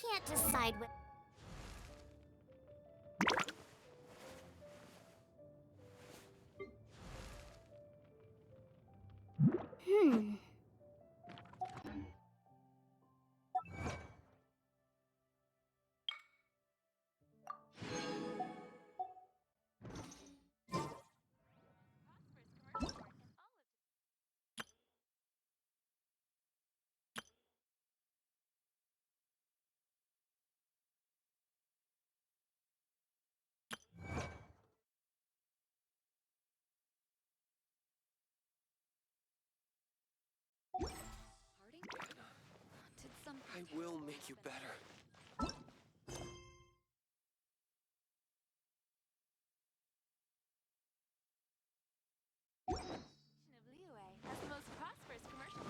can't decide what... Hmm. I will make you better. As the most prosperous commercial.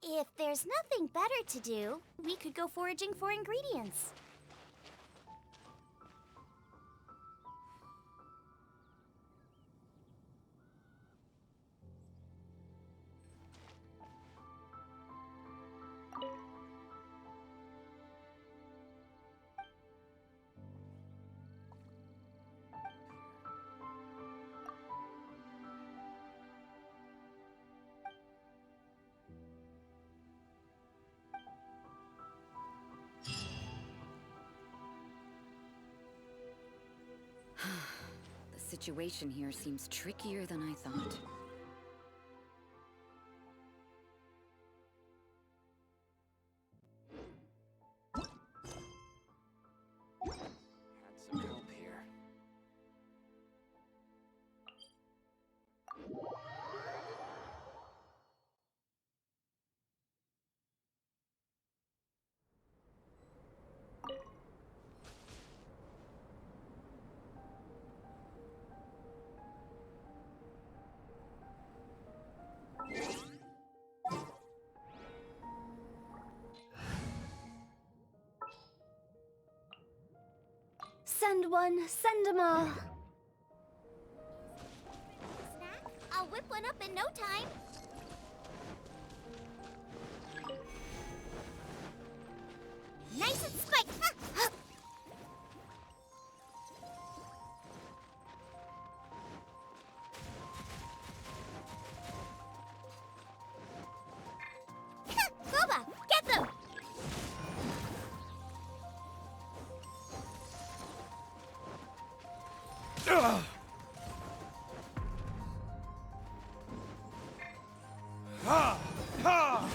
If there's nothing better to do, we could go foraging for ingredients. The situation here seems trickier than I thought. Had some help here. Send one, send 'em all. Snack? I'll whip one up in no time. Nice and spiked. Boba, get them! Ha! Ha! Ha!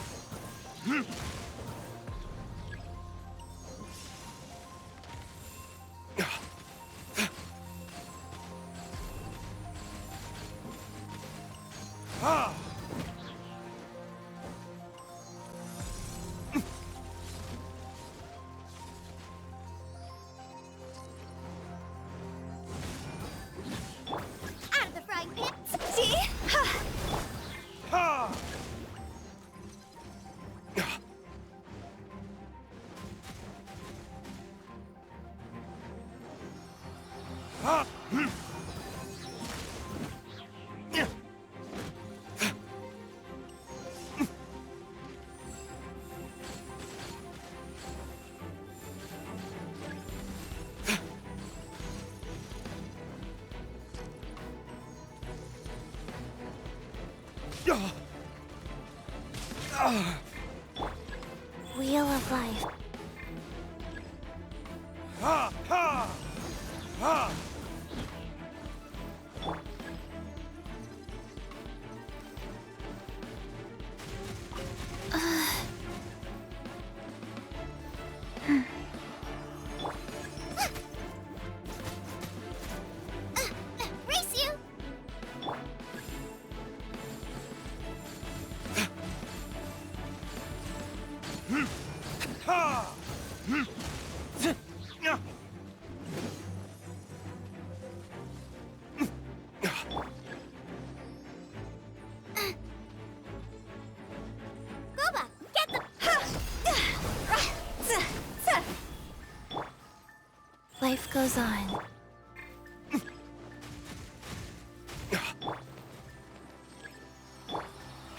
Wheel of Life. Ha! Ha! Ha! Race you! Ha! Boba, get the... Life goes on.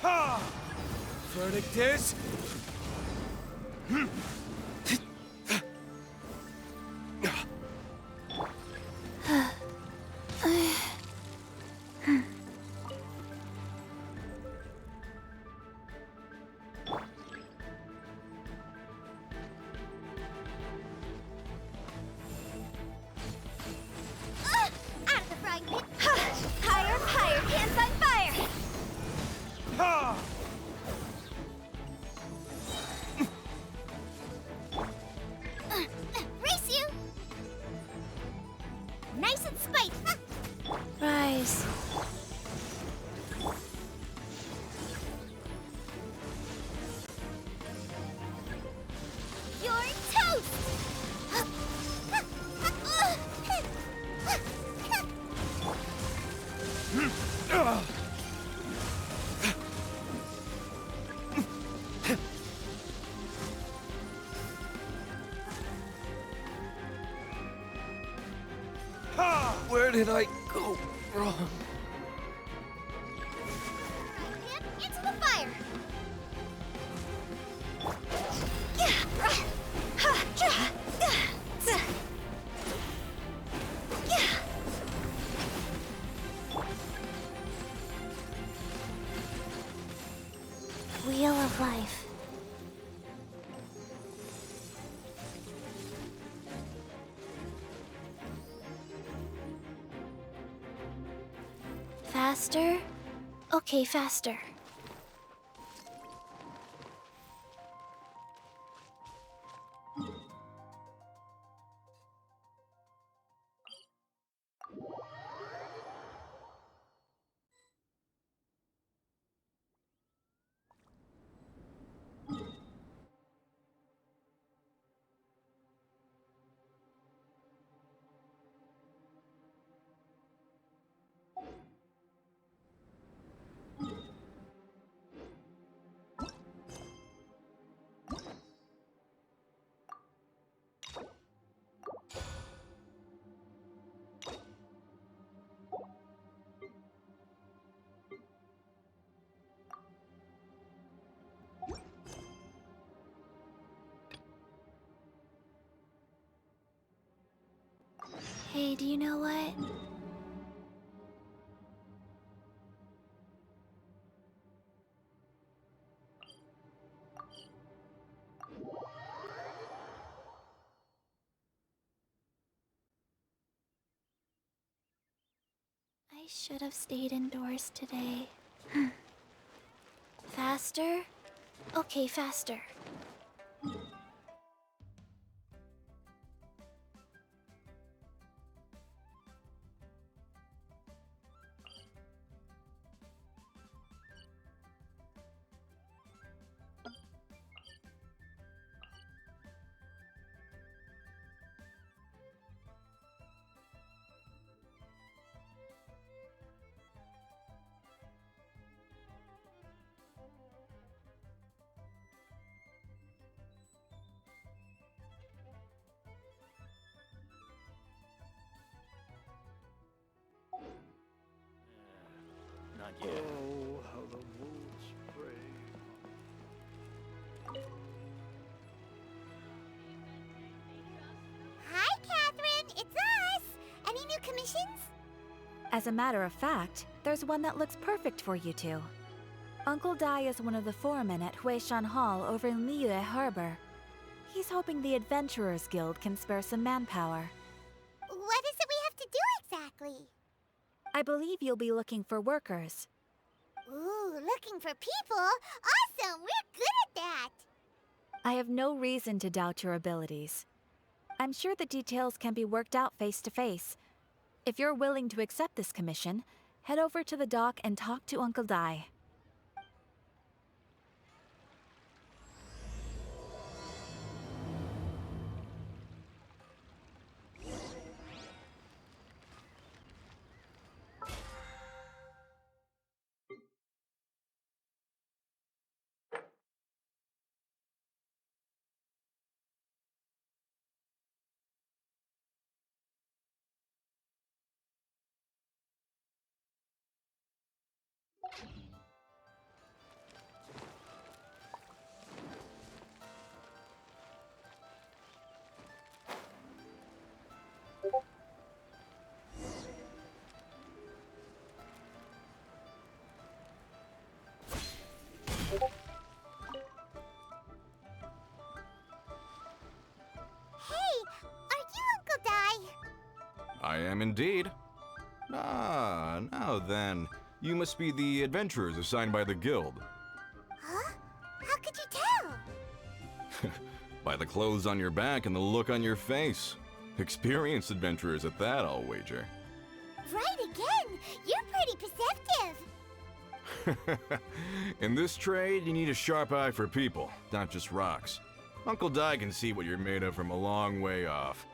Ha! Verdict is... Out of the frying pan. Higher, higher, pants on fire! Ha! Race you! Nice and spicy. Rise. You're toast! Ha! Where did I go wrong? Into the fire! Wheel of Life. Faster? Okay, faster. Hey, do you know what? I should have stayed indoors today. Faster? Okay, faster. not yet. Oh, how the wolves prey. Hi, Catherine. It's us. Any new commissions? As a matter of fact, there's one that looks perfect for you two. Uncle Dai is one of the foremen at Huishan Hall over in Liyue Harbor. He's hoping the Adventurers Guild can spare some manpower. What is it we have to do exactly? I believe you'll be looking for workers. Ooh, looking for people? Awesome! We're good at that! I have no reason to doubt your abilities. I'm sure the details can be worked out face to face. If you're willing to accept this commission, head over to the dock and talk to Uncle Dai. Hey, are you Uncle Dai? I am indeed. Ah, now then. You must be the adventurers assigned by the guild. Huh? How could you tell? By the clothes on your back and the look on your face. Experienced adventurers at that, I'll wager. Right again! You're pretty perceptive! In this trade, you need a sharp eye for people, not just rocks. Uncle Dai can see what you're made of from a long way off.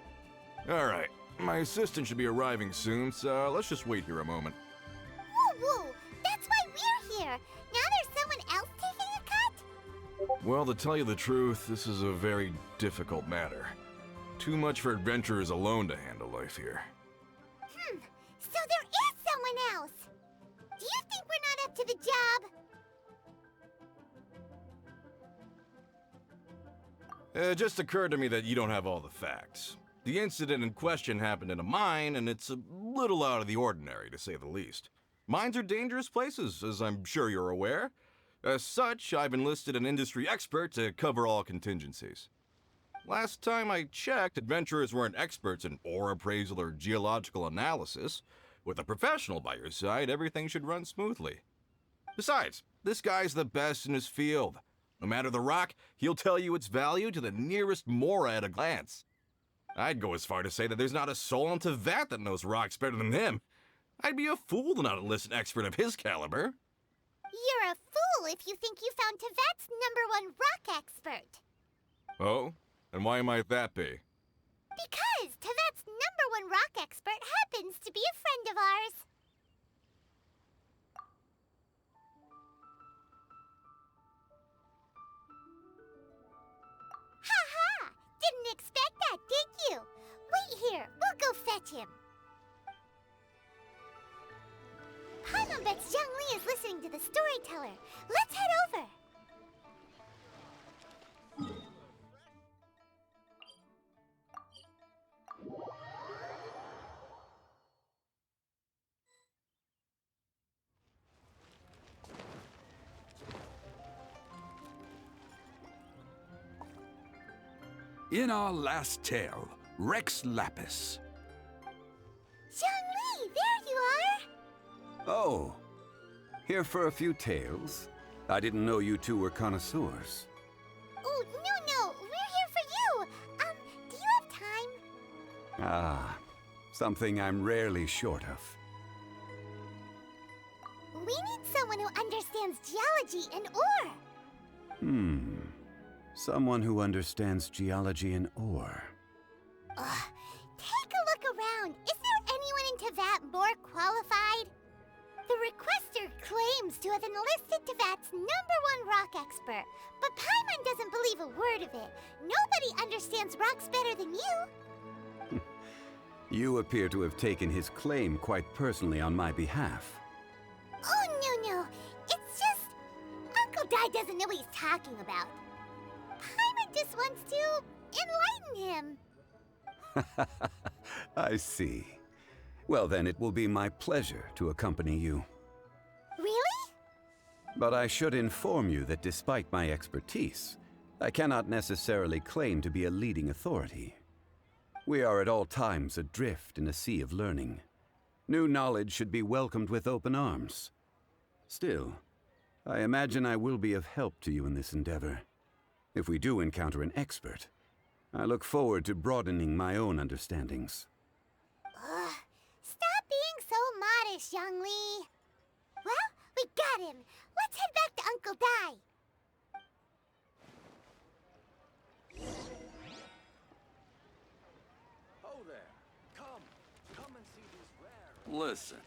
Alright, my assistant should be arriving soon, so let's just wait here a moment. Woo woo! That's why we're here! Now there's someone else taking a cut? Well, to tell you the truth, this is a very difficult matter. Too much for adventurers alone to handle life here. So there is someone else! Do you think we're not up to the job? It just occurred to me that you don't have all the facts. The incident in question happened in a mine, and it's a little out of the ordinary, to say the least. Mines are dangerous places, as I'm sure you're aware. As such, I've enlisted an industry expert to cover all contingencies. Last time I checked, adventurers weren't experts in ore appraisal or geological analysis. With a professional by your side, everything should run smoothly. Besides, this guy's the best in his field. No matter the rock, he'll tell you its value to the nearest mora at a glance. I'd go as far to say that there's not a soul on Teyvat that knows rocks better than him. I'd be a fool to not enlist an expert of his caliber. You're a fool if you think you found Teyvat's #1 rock expert. Oh? And why might that be? Because Teyvat's #1 rock expert happens to be a friend of ours. Ha ha! Didn't expect that, did you? Wait here, we'll go fetch him. Paimon bets Zhongli is listening to the storyteller. Let's head over. In our last tale, Rex Lapis. Zhongli, there you are! Oh, here for a few tales? I didn't know you two were connoisseurs. Oh, no, we're here for you! Do you have time? Ah, something I'm rarely short of. We need someone who understands geology and ore. Someone who understands geology and ore. Take a look around. Is there anyone in Teyvat more qualified? The requester claims to have enlisted Teyvat's #1 rock expert, but Paimon doesn't believe a word of it. Nobody understands rocks better than you. You appear to have taken his claim quite personally on my behalf. Oh, Dai doesn't know what he's talking about. Paimon just wants to enlighten him. I see. Well, then it will be my pleasure to accompany you. Really? But I should inform you that despite my expertise, I cannot necessarily claim to be a leading authority. We are at all times adrift in a sea of learning. New knowledge should be welcomed with open arms. Still, I imagine I will be of help to you in this endeavor. If we do encounter an expert, I look forward to broadening my own understandings. Ugh. Stop being so modest, Zhongli. Well, we got him. Let's head back to Uncle Dai. Oh there. Come and see these rare. Listen,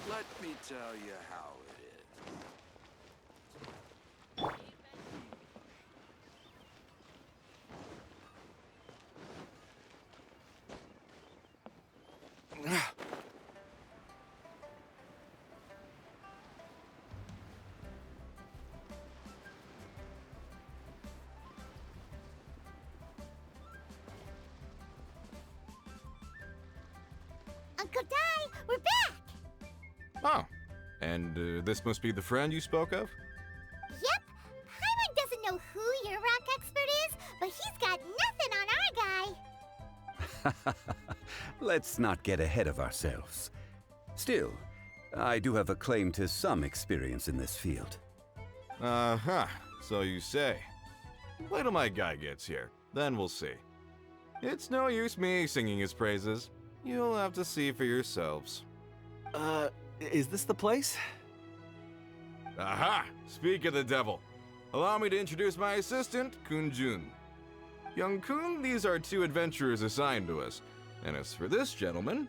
let me tell you how it is. Uncle Dai, we're back! Oh, and this must be the friend you spoke of? Yep. Paimon doesn't know who your rock expert is, but he's got nothing on our guy. Let's not get ahead of ourselves. Still, I do have a claim to some experience in this field. Uh-huh, so you say. Wait till my guy gets here, then we'll see. It's no use me singing his praises. You'll have to see for yourselves. Is this the place? Aha! Speak of the devil. Allow me to introduce my assistant, Kun-jun. Young Kun, these are two adventurers assigned to us. And as for this gentleman...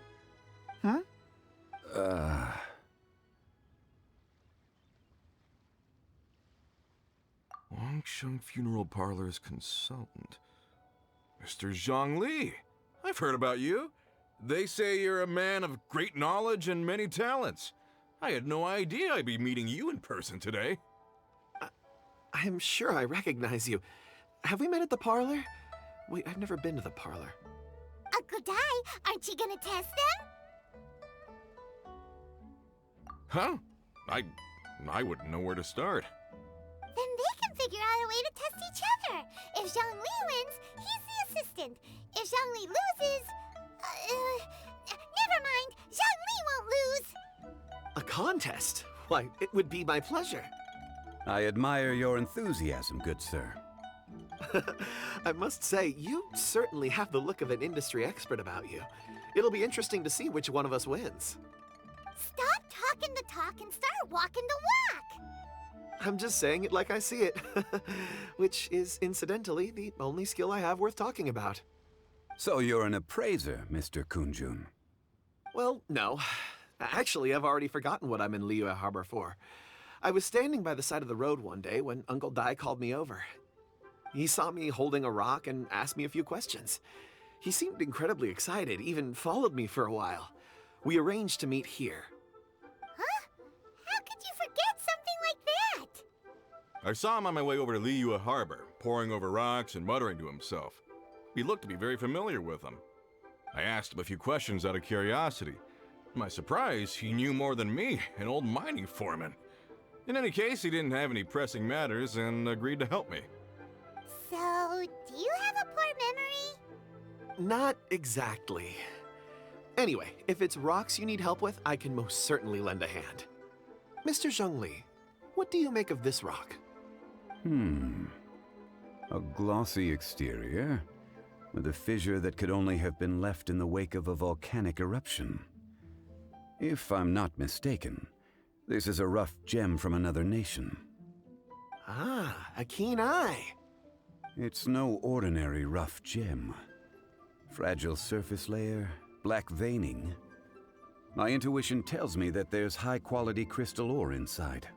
Wangsheng Funeral Parlor's consultant. Mr. Zhongli. I've heard about you. They say you're a man of great knowledge and many talents. I had no idea I'd be meeting you in person today. I'm sure I recognize you. Have we met at the parlor? Wait, I've never been to the parlor. Uncle Dai, aren't you gonna test them? Huh? I wouldn't know where to start. Then they can figure out a way to test each other. If Zhongli wins, he's the assistant. If Zhongli loses... never mind. Zhongli won't lose. A contest? Why, it would be my pleasure. I admire your enthusiasm, good sir. I must say, you certainly have the look of an industry expert about you. It'll be interesting to see which one of us wins. Stop talking the talk and start walking the walk. I'm just saying it like I see it. Which is, incidentally, the only skill I have worth talking about. So you're an appraiser, Mr. Kun-jun. Well, no. Actually, I've already forgotten what I'm in Liyue Harbor for. I was standing by the side of the road one day when Uncle Dai called me over. He saw me holding a rock and asked me a few questions. He seemed incredibly excited, even followed me for a while. We arranged to meet here. Huh? How could you forget something like that? I saw him on my way over to Liyue Harbor, poring over rocks and muttering to himself. He looked to be very familiar with them. I asked him a few questions out of curiosity. To my surprise, he knew more than me, an old mining foreman. In any case, he didn't have any pressing matters and agreed to help me. So, do you have a poor memory? Not exactly. Anyway, if it's rocks you need help with, I can most certainly lend a hand. Mr. Zhongli, what do you make of this rock? A glossy exterior, with a fissure that could only have been left in the wake of a volcanic eruption. If I'm not mistaken, this is a rough gem from another nation. Ah, a keen eye. It's no ordinary rough gem. Fragile surface layer, black veining. My intuition tells me that there's high-quality crystal ore inside.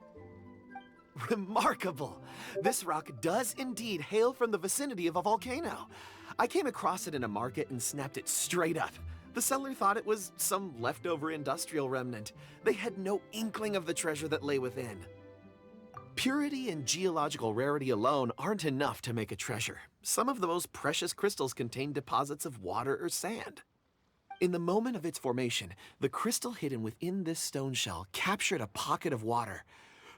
Remarkable! This rock does indeed hail from the vicinity of a volcano. I came across it in a market and snapped it straight up. The seller thought it was some leftover industrial remnant. They had no inkling of the treasure that lay within. Purity and geological rarity alone aren't enough to make a treasure. Some of the most precious crystals contain deposits of water or sand. In the moment of its formation, the crystal hidden within this stone shell captured a pocket of water.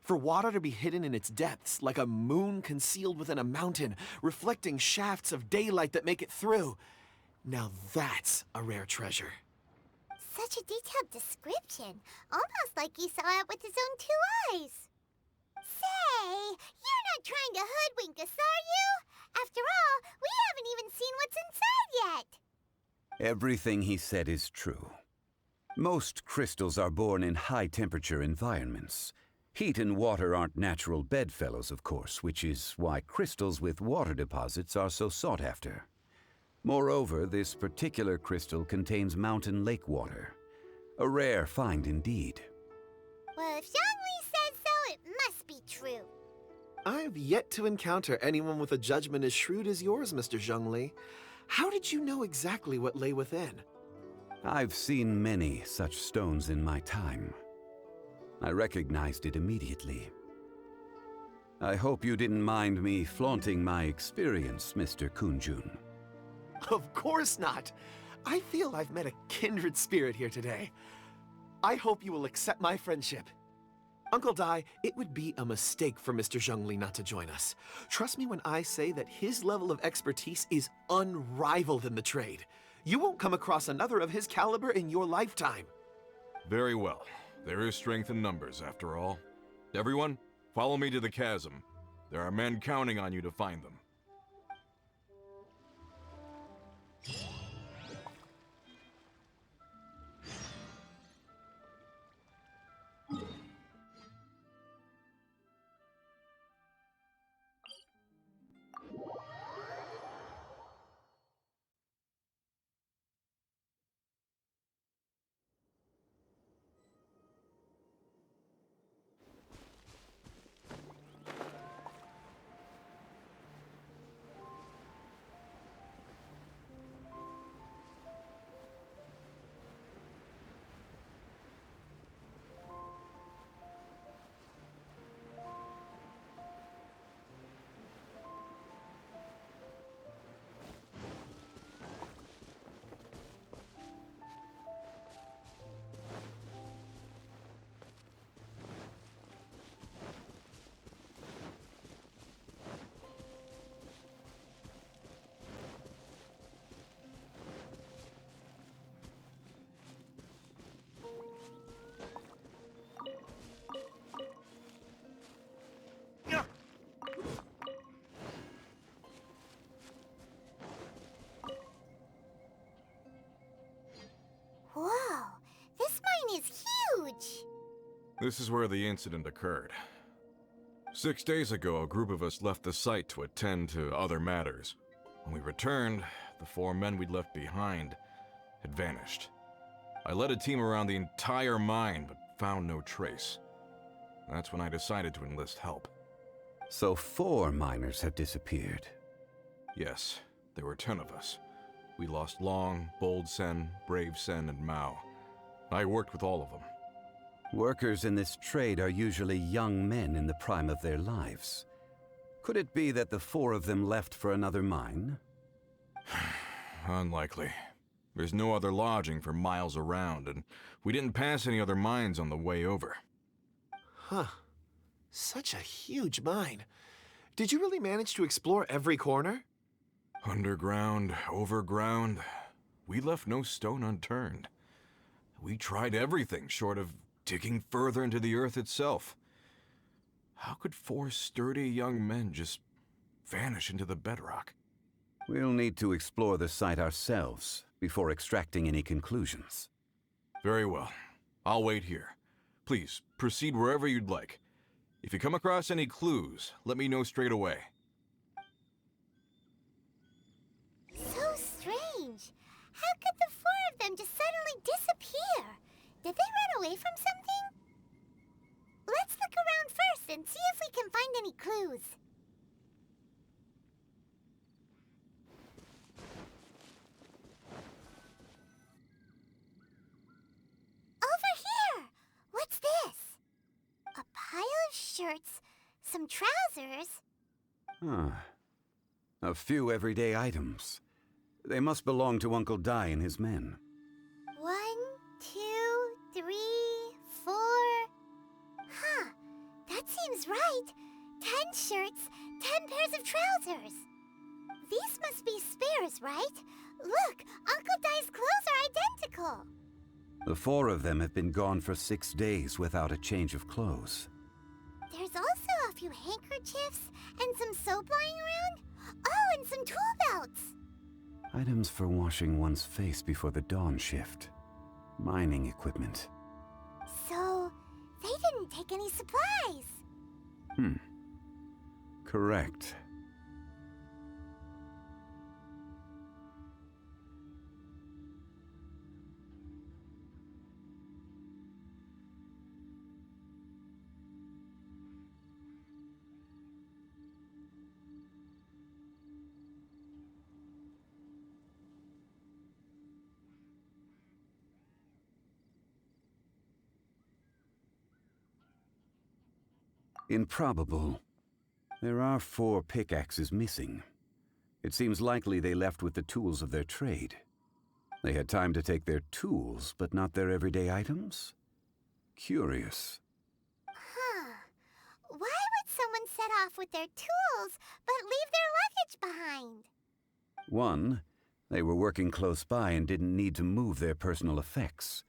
For water to be hidden in its depths, like a moon concealed within a mountain, reflecting shafts of daylight that make it through. Now that's a rare treasure. Such a detailed description. Almost like he saw it with his own 2 eyes. Say, you're not trying to hoodwink us, are you? After all, we haven't even seen what's inside yet. Everything he said is true. Most crystals are born in high-temperature environments. Heat and water aren't natural bedfellows, of course, which is why crystals with water deposits are so sought after. Moreover, this particular crystal contains mountain lake water. A rare find indeed. Well, if Zhongli says so, it must be true. I've yet to encounter anyone with a judgment as shrewd as yours, Mr. Zhongli. How did you know exactly what lay within? I've seen many such stones in my time. I recognized it immediately. I hope you didn't mind me flaunting my experience, Mr. Kunjun. Of course not. I feel I've met a kindred spirit here today. I hope you will accept my friendship. Uncle Dai, it would be a mistake for Mr. Zhongli not to join us. Trust me when I say that his level of expertise is unrivaled in the trade. You won't come across another of his caliber in your lifetime. Very well. There is strength in numbers, after all. Everyone, follow me to the chasm. There are men counting on you to find them. Whoa, this mine is huge! This is where the incident occurred. 6 days ago, a group of us left the site to attend to other matters. When we returned, the 4 men we'd left behind had vanished. I led a team around the entire mine, but found no trace. That's when I decided to enlist help. So 4 miners have disappeared. Yes, there were 10 of us. We lost Long, Bold Sen, Brave Sen, and Mao. I worked with all of them. Workers in this trade are usually young men in the prime of their lives. Could it be that the 4 of them left for another mine? Unlikely. There's no other lodging for miles around, and we didn't pass any other mines on the way over. Huh. Such a huge mine. Did you really manage to explore every corner? Underground, overground, we left no stone unturned. We tried everything short of digging further into the earth itself. How could 4 sturdy young men just vanish into the bedrock? We'll need to explore the site ourselves before extracting any conclusions. Very well. I'll wait here. Please, proceed wherever you'd like. If you come across any clues, let me know straight away. So strange. How could the 4 of them just suddenly disappear? Did they run away from something? Let's look around first and see if we can find any clues. Over here! What's this? A pile of shirts, Some trousers. Huh. A few everyday items. They must belong to Uncle Dai and his men. 1, 2, 3, 4. Huh. That seems right. 10 shirts, 10 pairs of trousers. These must be spares, right? Look, Uncle Dai's clothes are identical. The 4 of them have been gone for 6 days without a change of clothes. There's also a few handkerchiefs and some soap lying around. Oh, and some tool belts. Items for washing one's face before the dawn shift. Mining equipment. So, they didn't take any supplies. Correct. Improbable. There are 4 pickaxes missing. It seems likely they left with the tools of their trade. They had time to take their tools, but not their everyday items? Curious. Huh. Why would someone set off with their tools, but leave their luggage behind? 1, they were working close by and didn't need to move their personal effects.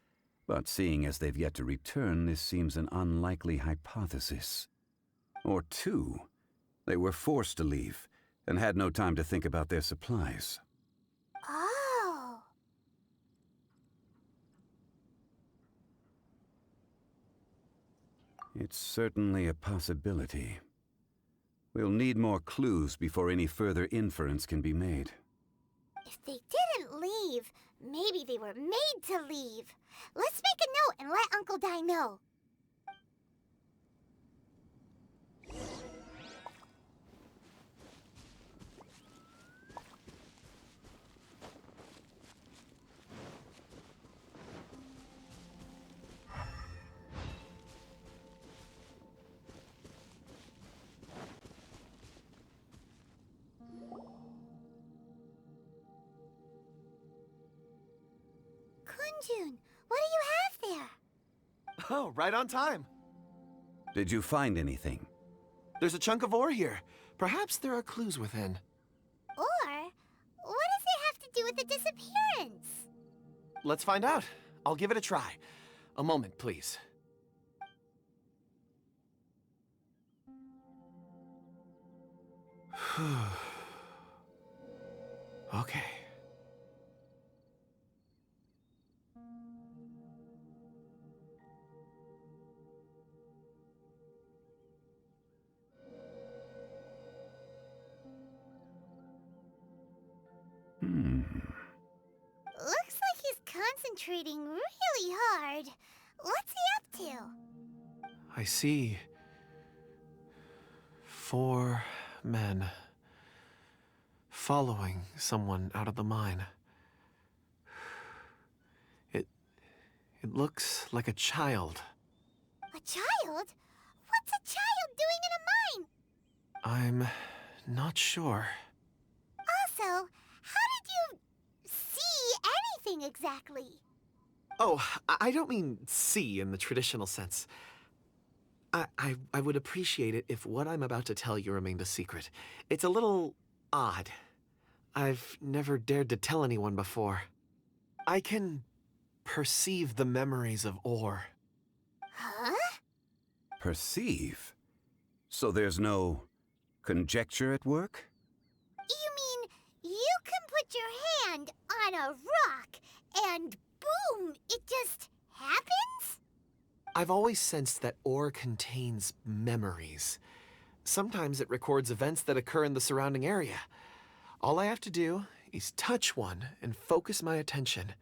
But seeing as they've yet to return, this seems an unlikely hypothesis. Or 2, they were forced to leave and had no time to think about their supplies. Oh. It's certainly a possibility. We'll need more clues before any further inference can be made. If they didn't leave, maybe they were made to leave. Let's make a note and let Uncle Dai know. Kunjun, what do you have there? Oh, right on time. Did you find anything? There's a chunk of ore here. Perhaps there are clues within. Or, what does it have to do with the disappearance? Let's find out. I'll give it a try. A moment, please. Okay. Looks like he's concentrating really hard. What's he up to? I see 4 men following someone out of the mine. It looks like a child. A child? What's a child doing in a mine? I'm not sure. Also, how did you see anything exactly? Oh, I don't mean see in the traditional sense. I would appreciate it if what I'm about to tell you remained a secret. It's a little odd. I've never dared to tell anyone before. I can perceive the memories of ore. Huh? Perceive? So there's no conjecture at work? You mean you can put your hand on a rock and boom, it just happens? I've always sensed that ore contains memories. Sometimes it records events that occur in the surrounding area. All I have to do is touch one and focus my attention,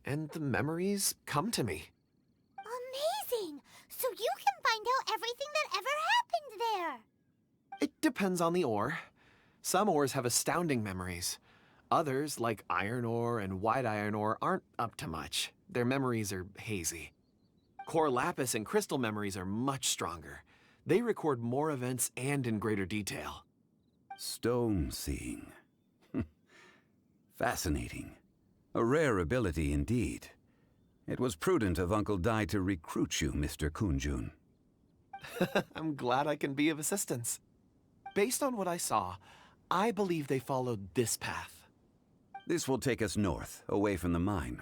and the memories come to me. Amazing! So you can find out everything that ever happened there. It depends on the ore. Some ores have astounding memories. Others, like iron ore and white iron ore, aren't up to much. Their memories are hazy. Core lapis and crystal memories are much stronger. They record more events and in greater detail. Stone seeing. Fascinating. A rare ability indeed. It was prudent of Uncle Dai to recruit you, Mr. Kunjun. I'm glad I can be of assistance. Based on what I saw, I believe they followed this path. This will take us north, away from the mine.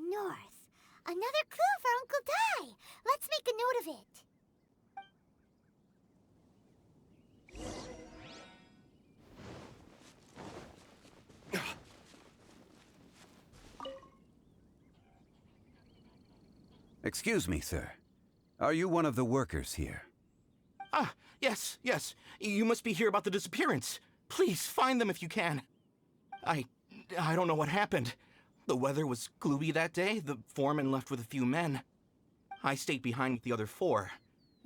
North. Another clue for Uncle Dai. Let's make a note of it. Excuse me, sir. Are you one of the workers here? Ah, yes. You must be here about the disappearance. Please, find them if you can. I don't know what happened. The weather was gloomy that day. The foreman left with a few men. I stayed behind with the other 4.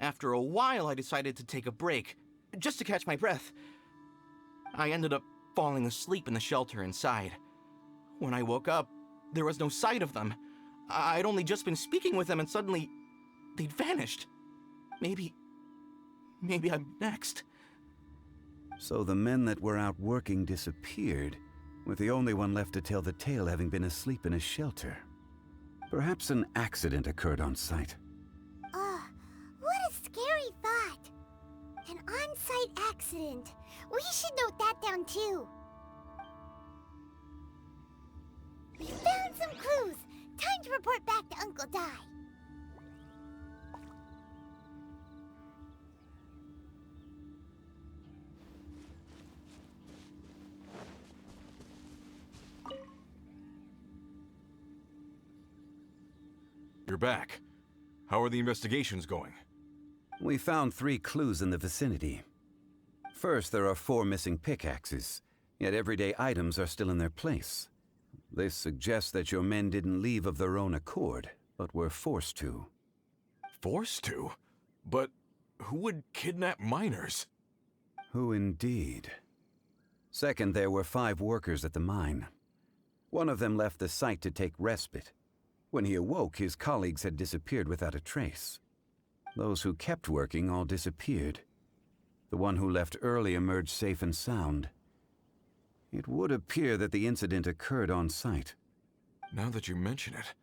After a while, I decided to take a break, just to catch my breath. I ended up falling asleep in the shelter inside. When I woke up, there was no sight of them. I'd only just been speaking with them and suddenly, they'd vanished. Maybe I'm next. So the men that were out working disappeared, with the only one left to tell the tale having been asleep in a shelter. Perhaps an accident occurred on site. What a scary thought. An on-site accident. We should note that down too. We found some clues. Time to report back to Uncle Dai. You're back. How are the investigations going? We found 3 clues in the vicinity. First, there are 4 missing pickaxes, yet everyday items are still in their place. This suggests that your men didn't leave of their own accord, but were forced to. Forced to? But who would kidnap miners? Who indeed? Second, there were 5 workers at the mine. One of them left the site to take respite. When he awoke, his colleagues had disappeared without a trace. Those who kept working all disappeared. The one who left early emerged safe and sound. It would appear that the incident occurred on site. Now that you mention it,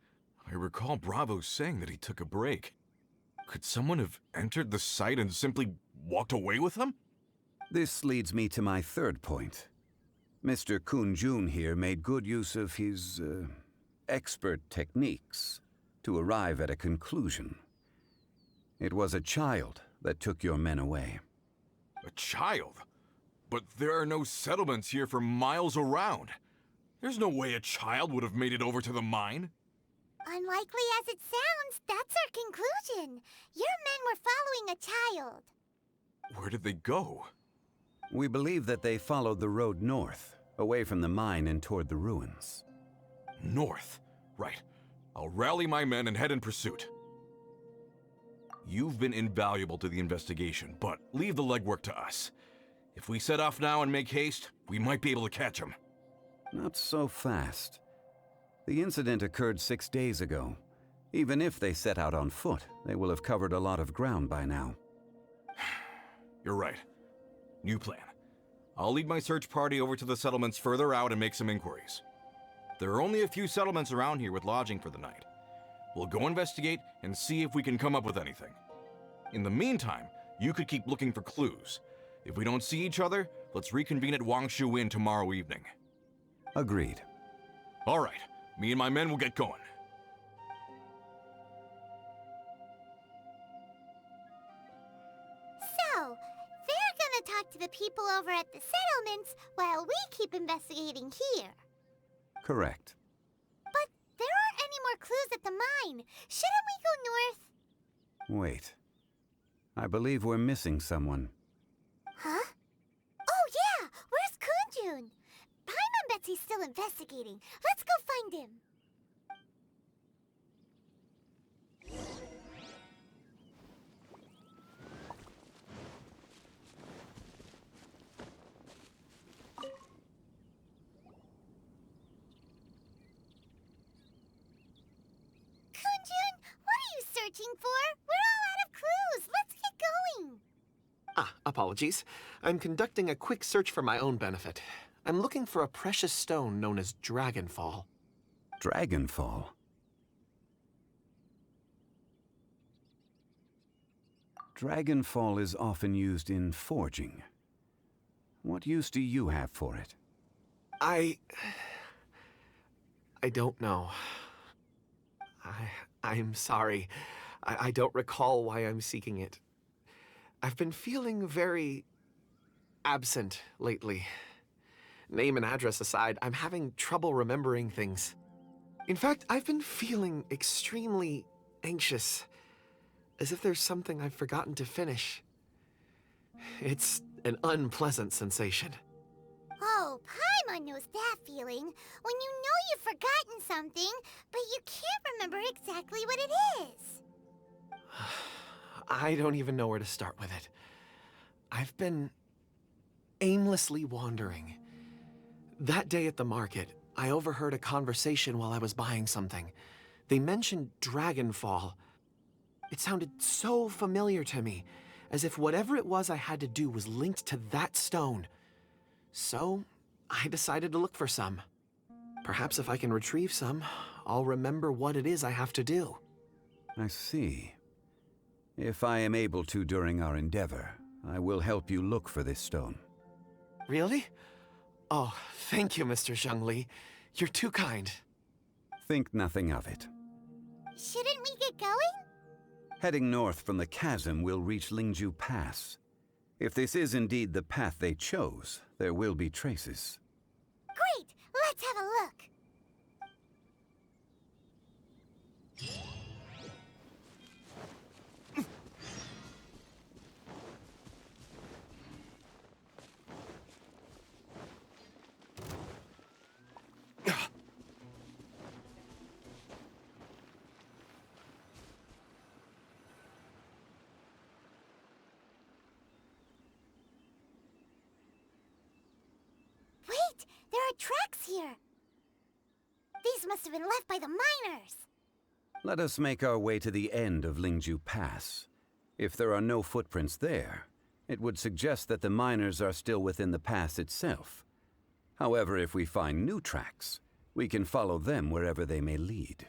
I recall Bravo saying that he took a break. Could someone have entered the site and simply walked away with them? This leads me to my third point. Mr. Kunjun here made good use of his, expert techniques to arrive at a conclusion. It was a child that took your men away. A child? But there are no settlements here for miles around. There's no way a child would have made it over to the mine. Unlikely as it sounds, that's our conclusion. Your men were following a child. Where did they go? We believe that they followed the road north, away from the mine and toward the ruins. North. Right. I'll rally my men and head in pursuit. You've been invaluable to the investigation, but leave the legwork to us. If we set off now and make haste, we might be able to catch him. Not so fast. The incident occurred 6 days ago. Even if they set out on foot, they will have covered a lot of ground by now. You're right. New plan. I'll lead my search party over to the settlements further out and make some inquiries. There are only a few settlements around here with lodging for the night. We'll go investigate and see if we can come up with anything. In the meantime, you could keep looking for clues. If we don't see each other, let's reconvene at Wangshu Inn tomorrow evening. Agreed. All right. Me and my men will get going. So, they're gonna talk to the people over at the settlements while we keep investigating here. Correct. But there aren't any more clues at the mine. Shouldn't we go north? Wait. I believe we're missing someone. Huh? Oh yeah! Where's Kunjun? Paimon bets he's still investigating. Let's go find him. Kunjun, what are you searching for? We're all out of clues. Let's get going. Apologies. I'm conducting a quick search for my own benefit. I'm looking for a precious stone known as Dragonfall. Dragonfall? Dragonfall is often used in forging. What use do you have for it? I don't know. I'm sorry. I don't recall why I'm seeking it. I've been feeling very absent lately. Name and address aside, I'm having trouble remembering things. In fact, I've been feeling extremely anxious, as if there's something I've forgotten to finish. It's an unpleasant sensation. Oh, Paimon knows that feeling. When you know you've forgotten something, but you can't remember exactly what it is. I don't even know where to start with it. I've been aimlessly wandering. That day at the market, I overheard a conversation while I was buying something. They mentioned Dragonfall. It sounded so familiar to me, as if whatever it was I had to do was linked to that stone. So, I decided to look for some. Perhaps if I can retrieve some, I'll remember what it is I have to do. I see. If I am able to during our endeavor, I will help you look for this stone. Really? Oh, thank you, Mr. Zhongli. You're too kind. Think nothing of it. Shouldn't we get going? Heading north from the chasm, we'll reach Lingju Pass. If this is indeed the path they chose, there will be traces. Great! Let's have a look. Wait! There are tracks here! These must have been left by the miners! Let us make our way to the end of Lingju Pass. If there are no footprints there, it would suggest that the miners are still within the pass itself. However, if we find new tracks, we can follow them wherever they may lead.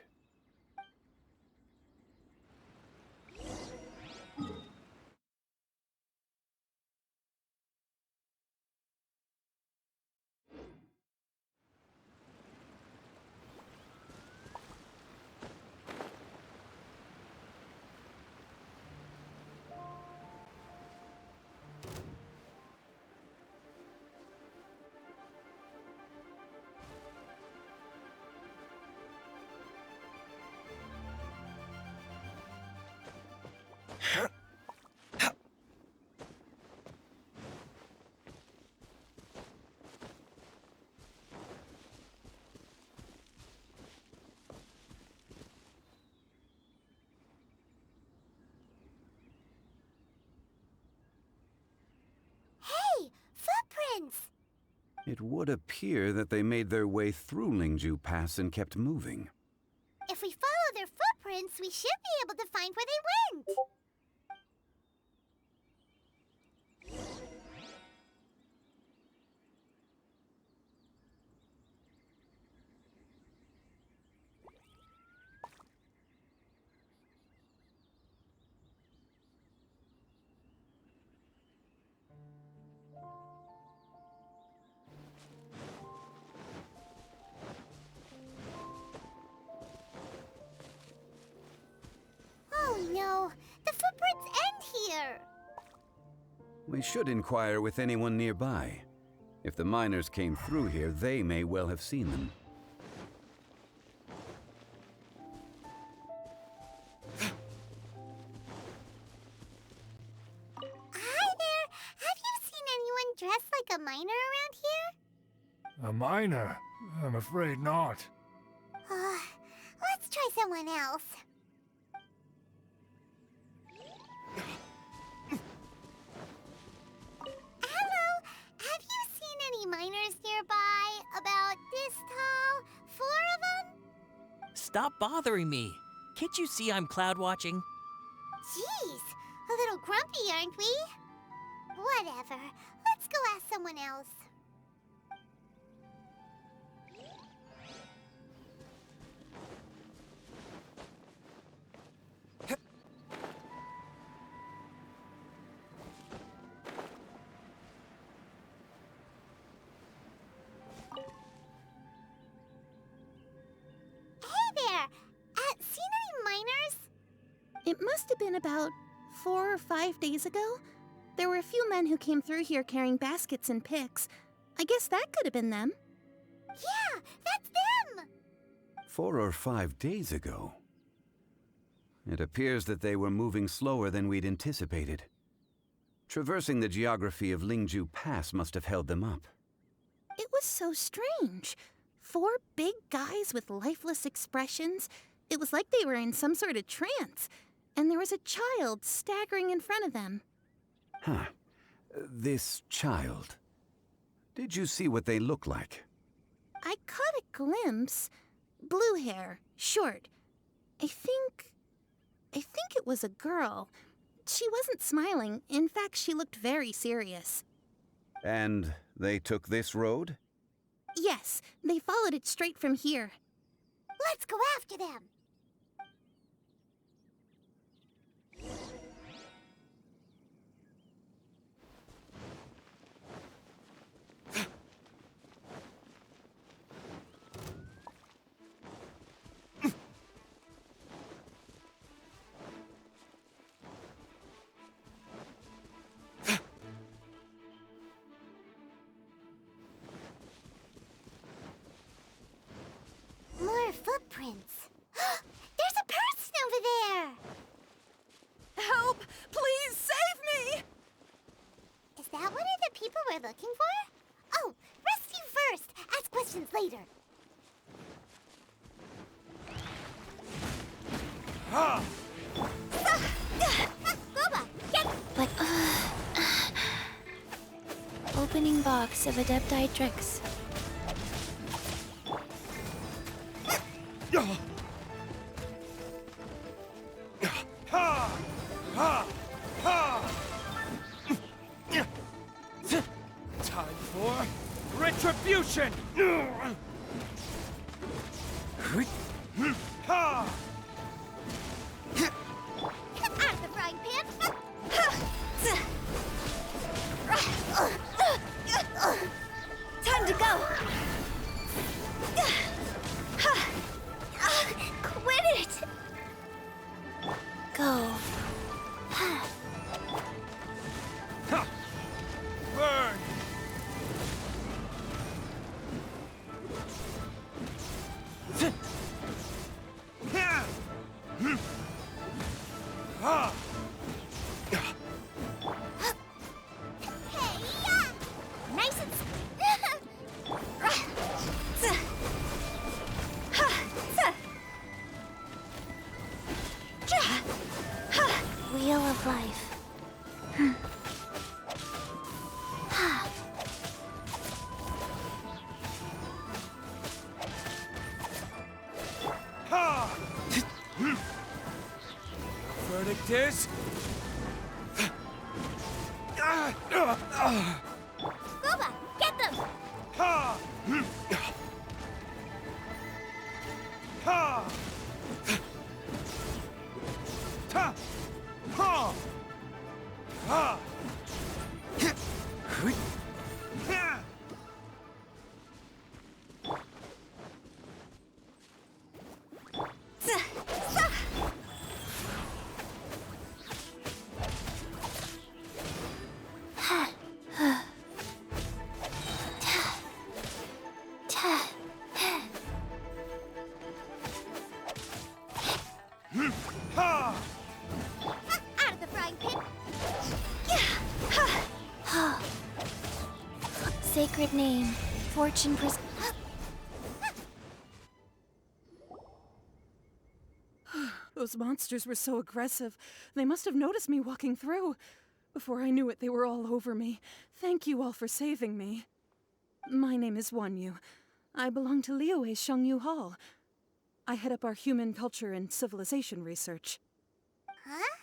Hey! Footprints! It would appear that they made their way through Lingju Pass and kept moving. If we follow their footprints, we should be able to find where they went! Oh no! The footprints end here! We should inquire with anyone nearby. If the miners came through here, they may well have seen them. Hi there! Have you seen anyone dressed like a miner around here? A miner? I'm afraid not. Let's try someone else. Hello! Have you seen any miners nearby? About this tall? 4 of them? Stop bothering me. Can't you see I'm cloud watching? Jeez, a little grumpy, aren't we? Whatever. Let's go ask someone else. Seen any miners? It must have been about 4 or 5 days ago. There were a few men who came through here carrying baskets and picks. I guess that could have been them. Yeah, that's them! 4 or 5 days ago. It appears that they were moving slower than we'd anticipated. Traversing the geography of Lingju Pass must have held them up. It was so strange. 4 big guys with lifeless expressions. It was like they were in some sort of trance. And there was a child staggering in front of them. Huh. This child. Did you see what they look like? I caught a glimpse. Blue hair, short. I think it was a girl. She wasn't smiling. In fact, she looked very serious. And they took this road? Yes, they followed it straight from here. Let's go after them. More footprints. There's a person over there! Help! Please save me! Is that one of the people we're looking for? Oh, rescue first! Ask questions later. Boba, get... But, opening box of Adepti tricks. Time for retribution! Out of the frying pan! Time to go! Quit it! Go. Burn! Nice and... Wheel of life. Verdict is... Boba, get them! Out of the frying pan! Sacred name. Fortune Those monsters were so aggressive. They must have noticed me walking through. Before I knew it, they were all over me. Thank you all for saving me. My name is Wanyu. I belong to Liyue's Shengyu Hall. I head up our human culture and civilization research. Huh?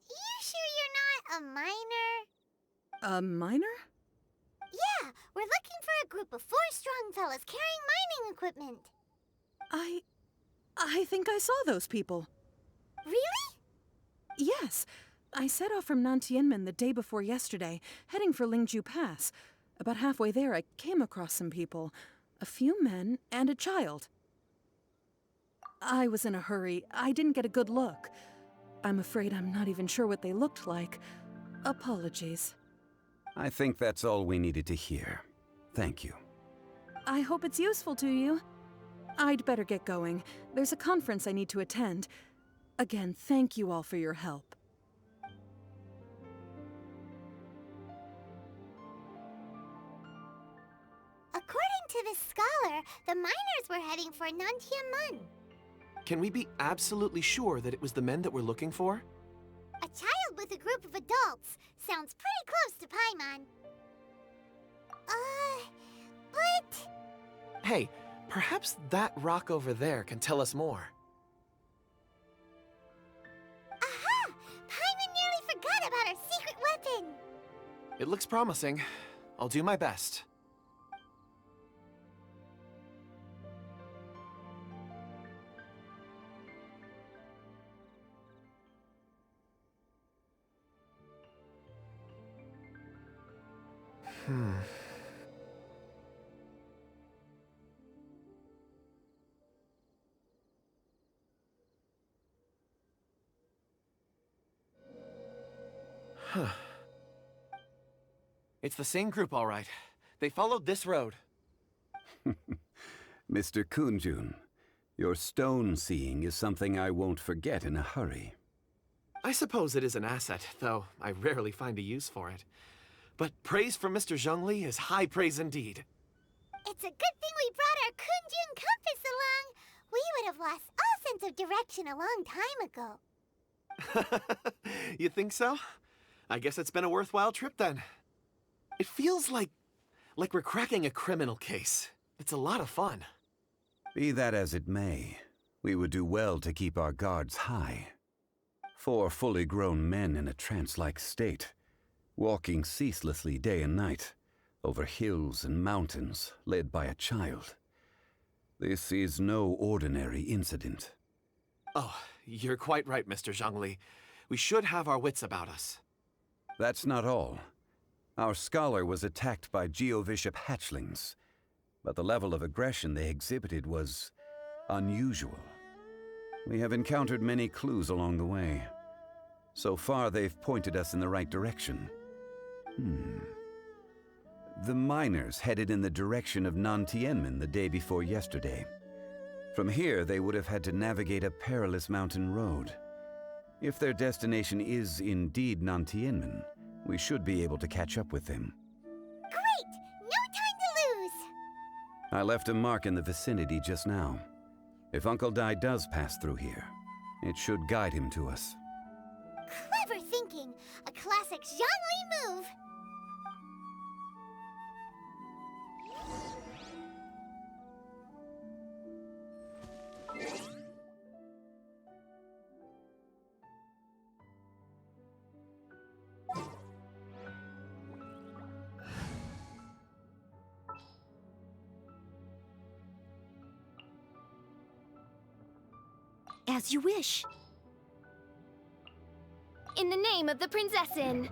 You sure you're not a miner? A miner? Yeah, we're looking for a group of 4 strong fellas carrying mining equipment. I think I saw those people. Really? Yes. I set off from Nantianmen the day before yesterday, heading for Lingju Pass. About halfway there, I came across some people. A few men and a child. I was in a hurry. I didn't get a good look. I'm afraid I'm not even sure what they looked like. Apologies. I think that's all we needed to hear. Thank you. I hope it's useful to you. I'd better get going. There's a conference I need to attend. Again, thank you all for your help. According to this scholar, the miners were heading for Nantianmen. Can we be absolutely sure that it was the men that we're looking for? A child with a group of adults sounds pretty close to Paimon. But... Hey, perhaps that rock over there can tell us more. Aha! Paimon nearly forgot about our secret weapon! It looks promising. I'll do my best. Huh. It's the same group, all right. They followed this road. Mr. Kunjun, your stone seeing is something I won't forget in a hurry. I suppose it is an asset, though I rarely find a use for it. But praise from Mr. Zhongli is high praise indeed. It's a good thing we brought our Kunjun compass along. We would have lost all sense of direction a long time ago. You think so? I guess it's been a worthwhile trip then. It feels like we're cracking a criminal case. It's a lot of fun. Be that as it may, we would do well to keep our guards high. 4 fully grown men in a trance-like state, walking ceaselessly day and night, over hills and mountains, led by a child. This is no ordinary incident. Oh, you're quite right, Mr. Zhongli. We should have our wits about us. That's not all. Our scholar was attacked by Geovishap hatchlings, but the level of aggression they exhibited was unusual. We have encountered many clues along the way. So far, they've pointed us in the right direction. The miners headed in the direction of Nantianmen the day before yesterday. From here, they would have had to navigate a perilous mountain road. If their destination is indeed Nantianmen, we should be able to catch up with them. Great! No time to lose! I left a mark in the vicinity just now. If Uncle Dai does pass through here, it should guide him to us. Clever thinking! A classic Zhongli move! As you wish. In the name of the Prinzessin.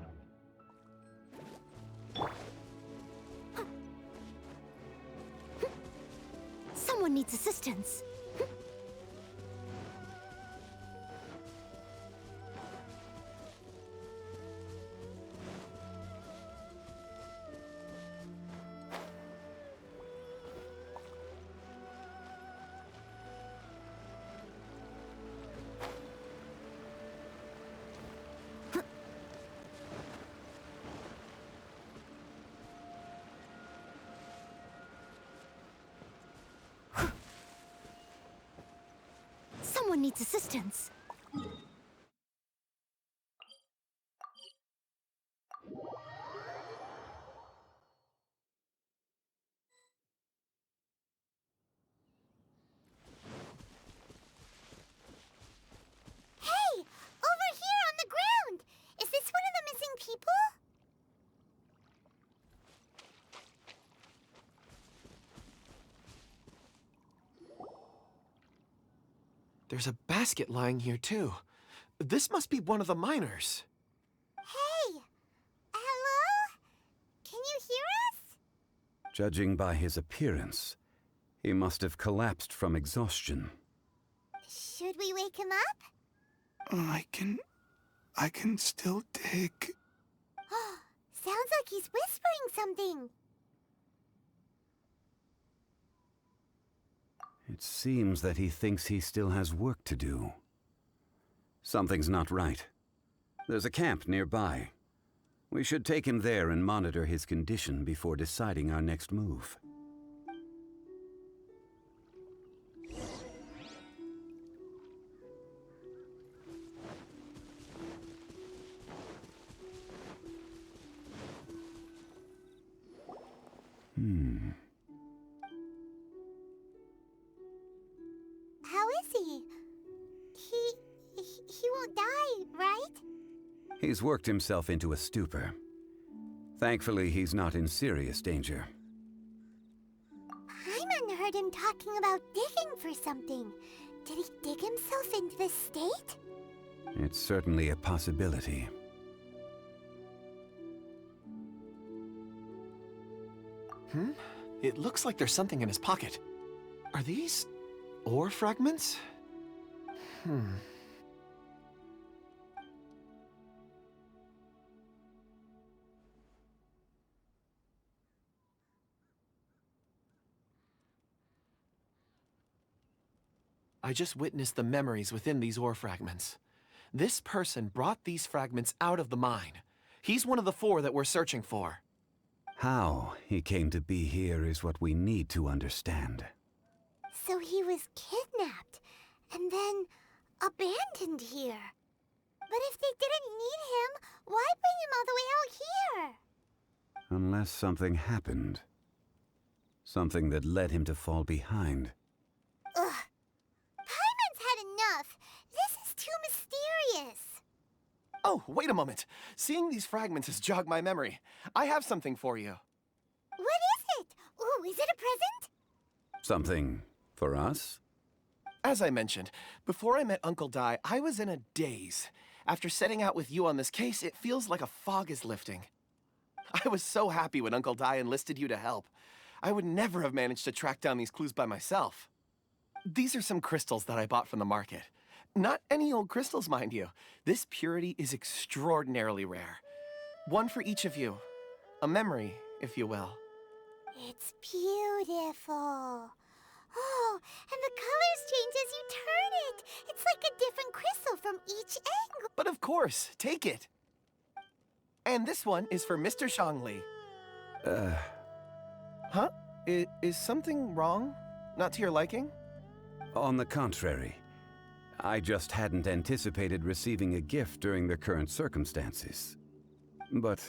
Someone needs assistance. Someone needs assistance. Hey! Over here on the ground! Is this one of the missing people? There's a basket lying here, too. This must be one of the miners. Hey! Hello? Can you hear us? Judging by his appearance, he must have collapsed from exhaustion. Should we wake him up? I can still dig. Sounds like he's whispering something. It seems that he thinks he still has work to do. Something's not right. There's a camp nearby. We should take him there and monitor his condition before deciding our next move. How is he? He won't die, right? He's worked himself into a stupor. Thankfully, he's not in serious danger. Paimon heard him talking about digging for something. Did he dig himself into this state? It's certainly a possibility. It looks like there's something in his pocket. Are these ore fragments? I just witnessed the memories within these ore fragments. This person brought these fragments out of the mine. He's one of the 4 that we're searching for. How he came to be here is what we need to understand. So he was kidnapped, and then abandoned here. But if they didn't need him, why bring him all the way out here? Unless something happened. Something that led him to fall behind. Ugh. Paimon's had enough. This is too mysterious. Oh, wait a moment. Seeing these fragments has jogged my memory. I have something for you. What is it? Ooh, is it a present? Something for us? As I mentioned, before I met Uncle Dai, I was in a daze. After setting out with you on this case, it feels like a fog is lifting. I was so happy when Uncle Dai enlisted you to help. I would never have managed to track down these clues by myself. These are some crystals that I bought from the market. Not any old crystals, mind you. This purity is extraordinarily rare. One for each of you. A memory, if you will. It's beautiful. Oh, and the colors change as you turn it. It's like a different crystal from each angle. But of course, take it. And this one is for Mr. Zhongli. Huh? Is something wrong? Not to your liking? On the contrary. I just hadn't anticipated receiving a gift during the current circumstances. But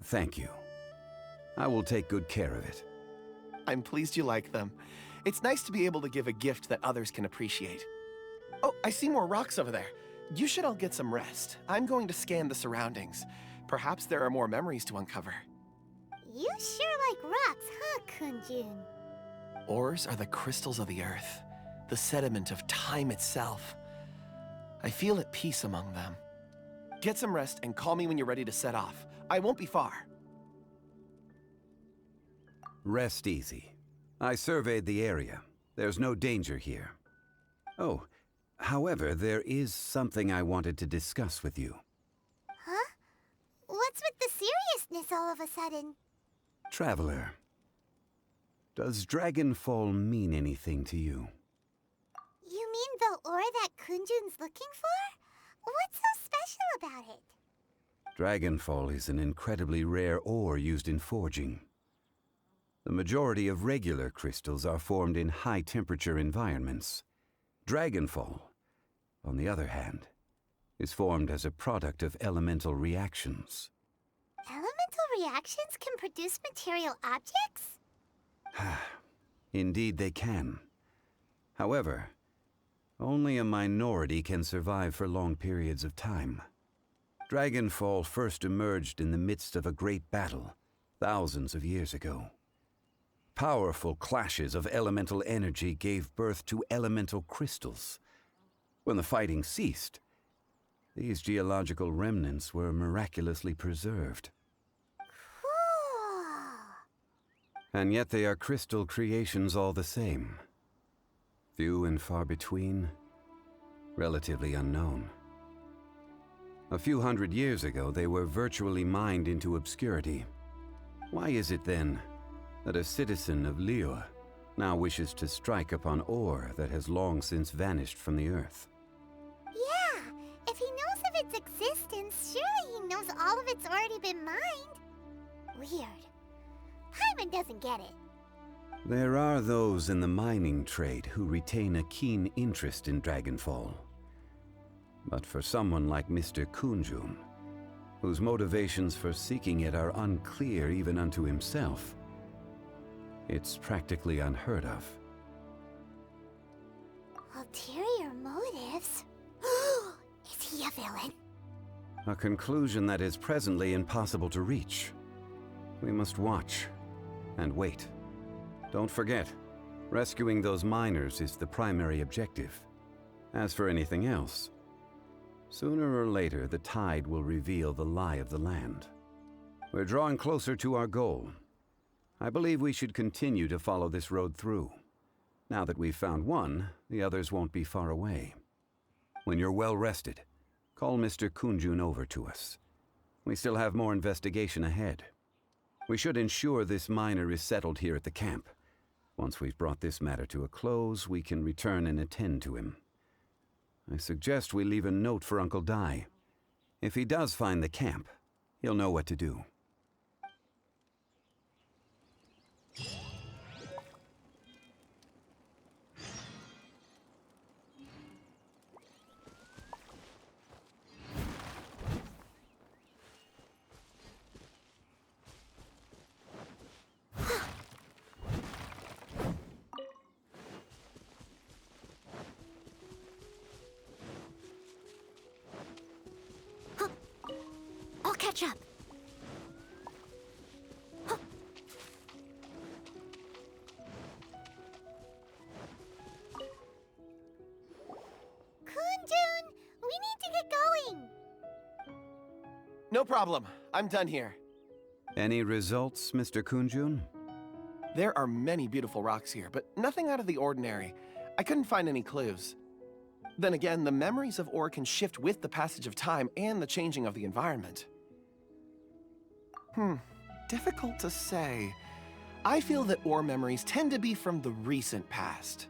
thank you. I will take good care of it. I'm pleased you like them. It's nice to be able to give a gift that others can appreciate. Oh, I see more rocks over there. You should all get some rest. I'm going to scan the surroundings. Perhaps there are more memories to uncover. You sure like rocks, huh, Kunjun? Ores are the crystals of the earth, the sediment of time itself. I feel at peace among them. Get some rest and call me when you're ready to set off. I won't be far. Rest easy. I surveyed the area. There's no danger here. Oh, however, there is something I wanted to discuss with you. Huh? What's with the seriousness all of a sudden? Traveler, does Dragonfall mean anything to you? You mean the ore that Kunjun's looking for? What's so special about it? Dragonfall is an incredibly rare ore used in forging. The majority of regular crystals are formed in high-temperature environments. Dragonfall, on the other hand, is formed as a product of elemental reactions. Elemental reactions can produce material objects? Indeed they can. However, only a minority can survive for long periods of time. Dragonfall first emerged in the midst of a great battle, thousands of years ago. Powerful clashes of elemental energy gave birth to elemental crystals. When the fighting ceased, these geological remnants were miraculously preserved. And yet they are crystal creations all the same. Few and far between, relatively unknown. A few hundred years ago, they were virtually mined into obscurity. Why is it then that a citizen of Liyue now wishes to strike upon ore that has long since vanished from the earth? Yeah, if he knows of its existence, surely he knows all of it's already been mined. Weird. Paimon doesn't get it. There are those in the mining trade who retain a keen interest in Dragonfall. But for someone like Mr. Kunjun, whose motivations for seeking it are unclear even unto himself, it's practically unheard of. Ulterior motives? Is he a villain? A conclusion that is presently impossible to reach. We must watch and wait. Don't forget, rescuing those miners is the primary objective. As for anything else, sooner or later the tide will reveal the lie of the land. We're drawing closer to our goal. I believe we should continue to follow this road through. Now that we've found one, the others won't be far away. When you're well rested, call Mr. Kunjun over to us. We still have more investigation ahead. We should ensure this miner is settled here at the camp. Once we've brought this matter to a close, we can return and attend to him. I suggest we leave a note for Uncle Dai. If he does find the camp, he'll know what to do. I'll catch up. Kunjun, we need to get going. No problem. I'm done here. Any results, Mr. Kunjun? There are many beautiful rocks here, but nothing out of the ordinary. I couldn't find any clues. Then again, the memories of ore can shift with the passage of time and the changing of the environment. Difficult to say. I feel that ore memories tend to be from the recent past.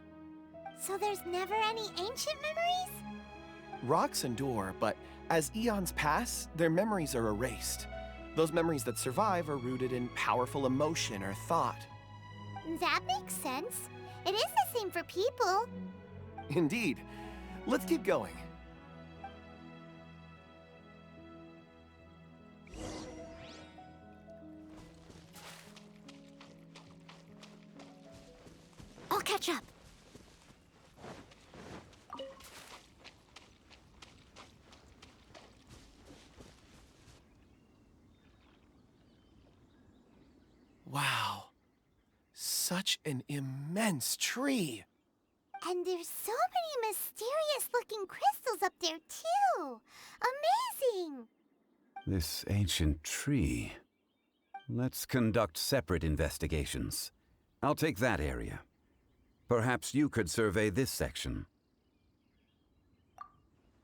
So there's never any ancient memories? Rocks endure, but as eons pass, their memories are erased. Those memories that survive are rooted in powerful emotion or thought. That makes sense. It is the same for people. Indeed. Let's keep going. I'll catch up. Wow. Such an immense tree. And there's so many mysterious-looking crystals up there, too. Amazing! This ancient tree. Let's conduct separate investigations. I'll take that area. Perhaps you could survey this section.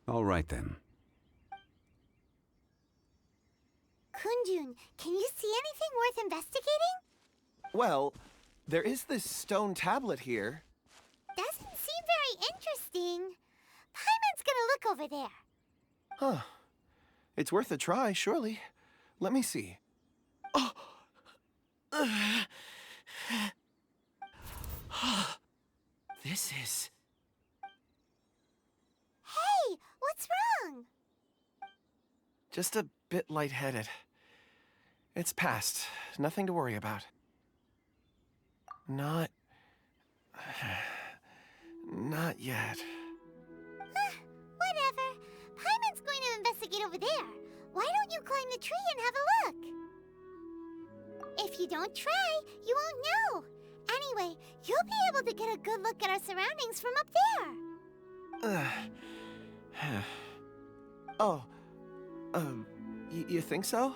All right, then. Kunjun, can you see anything worth investigating? Well, there is this stone tablet here. Doesn't seem very interesting. Paimon's gonna look over there. Huh. It's worth a try, surely. Let me see. Oh! This is... Hey, what's wrong? just a bit lightheaded. It's past. Nothing to worry about. Not yet. Whatever. Paimon's going to investigate over there. Why don't you climb the tree and have a look? If you don't try, you won't know. Anyway, you'll be able to get a good look at our surroundings from up there. Oh, you think so?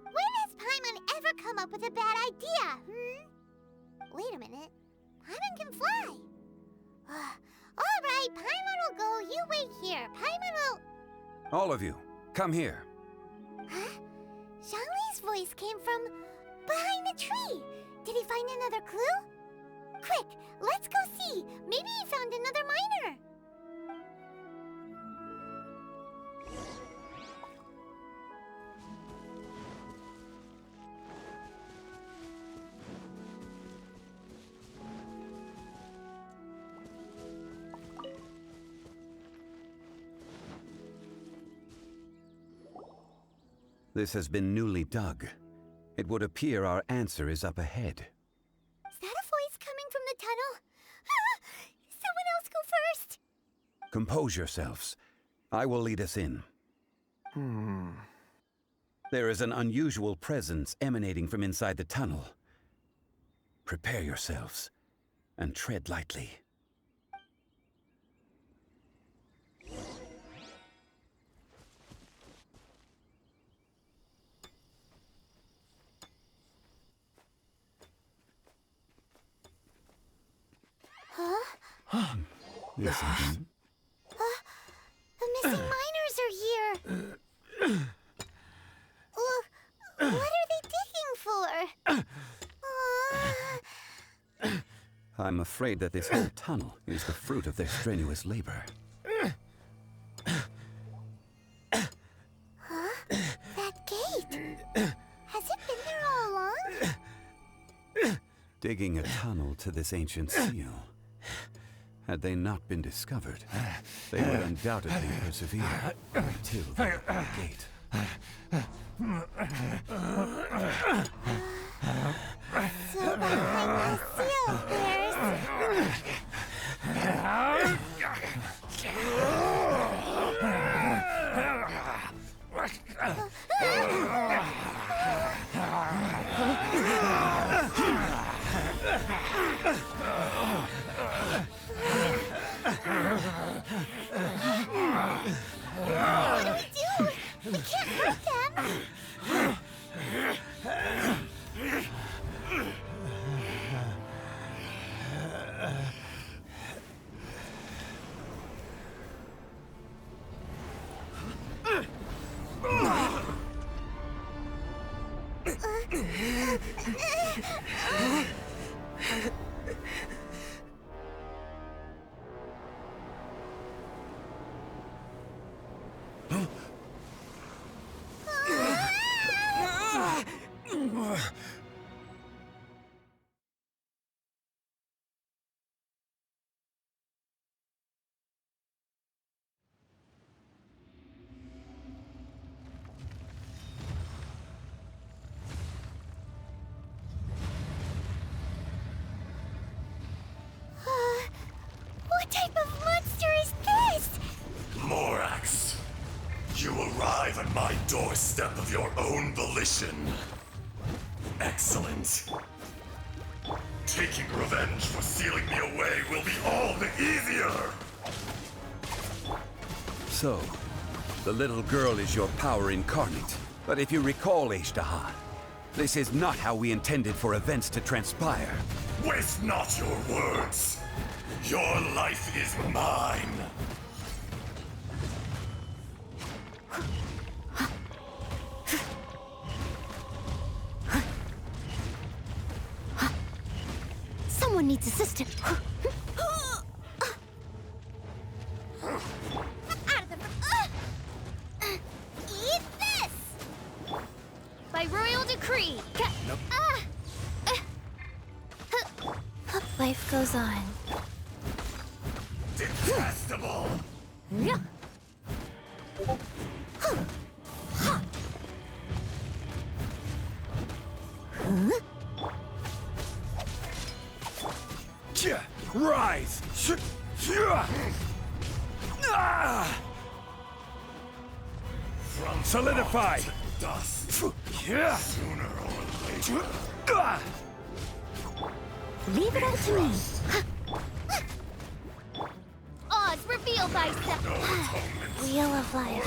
When has Paimon ever come up with a bad idea, Wait a minute. Paimon can fly. All right, Paimon will go. You wait here. Paimon will... All of you, come here. Huh? Zhongli's voice came from behind the tree. Did he find another clue? Quick, let's go see. Maybe he found another miner. This has been newly dug. It would appear our answer is up ahead. Is that a voice coming from the tunnel? Someone else go first! Compose yourselves. I will lead us in. There is an unusual presence emanating from inside the tunnel. Prepare yourselves, and tread lightly. Listen. The missing miners are here. What are they digging for? I'm afraid that this whole tunnel is the fruit of their strenuous labor. That gate. Has it been there all along? Digging a tunnel to this ancient seal. Had they not been discovered, they would undoubtedly persevere until they opened the gate. So behind the seal, What do we do? We can't hurt them. What type of monster is this? Morax, you arrive at my doorstep of your own volition. Excellent. Taking revenge for sealing me away will be all the easier! So, the little girl is your power incarnate. But if you recall, Ishtaha, this is not how we intended for events to transpire. Waste not your words! Your life is mine! Someone needs assistance. Eat this! By royal decree. Nope. Life goes on. Detestable! Yeah. Rise! From Solidify! to dust. Yeah. Sooner or later. Leave it all to me. Odds reveal reveal thyself. Wheel of life.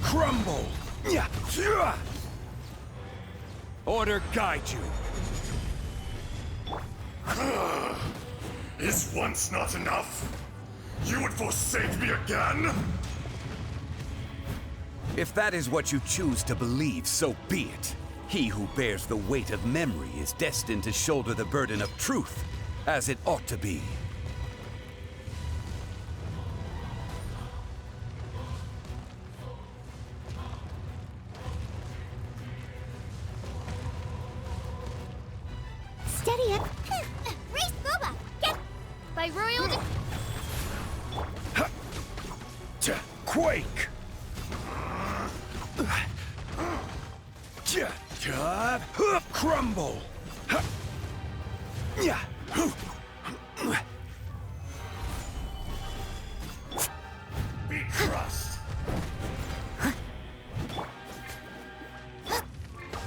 Crumble! Order guide you. Is once not enough? You would forsake me again? If that is what you choose to believe, so be it. He who bears the weight of memory is destined to shoulder the burden of truth, as it ought to be. Steady up. Race Boba! Get... By royal Quake! Crumble! Be crushed!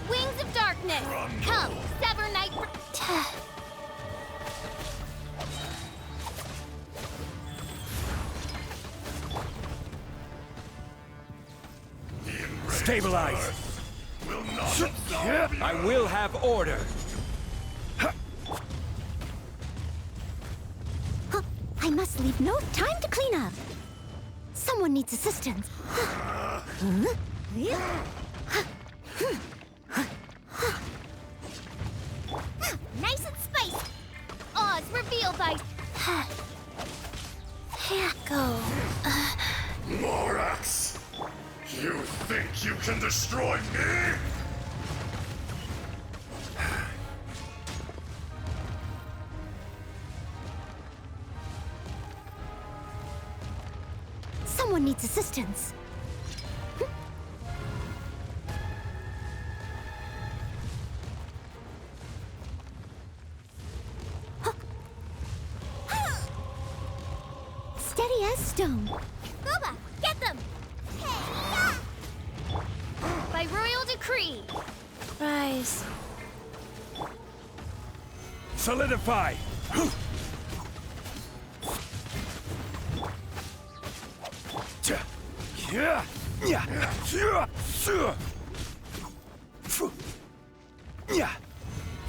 Wings of darkness! Come, sever night... Stabilize! Will not absolve you. I will have order! I must leave no time to clean up. Someone needs assistance. Nice and spicy! Oz, reveal thy... Here go. Morax! You think you can destroy me? Someone needs assistance. Steady as stone. Boba, get them! By royal decree! Rise. Solidify!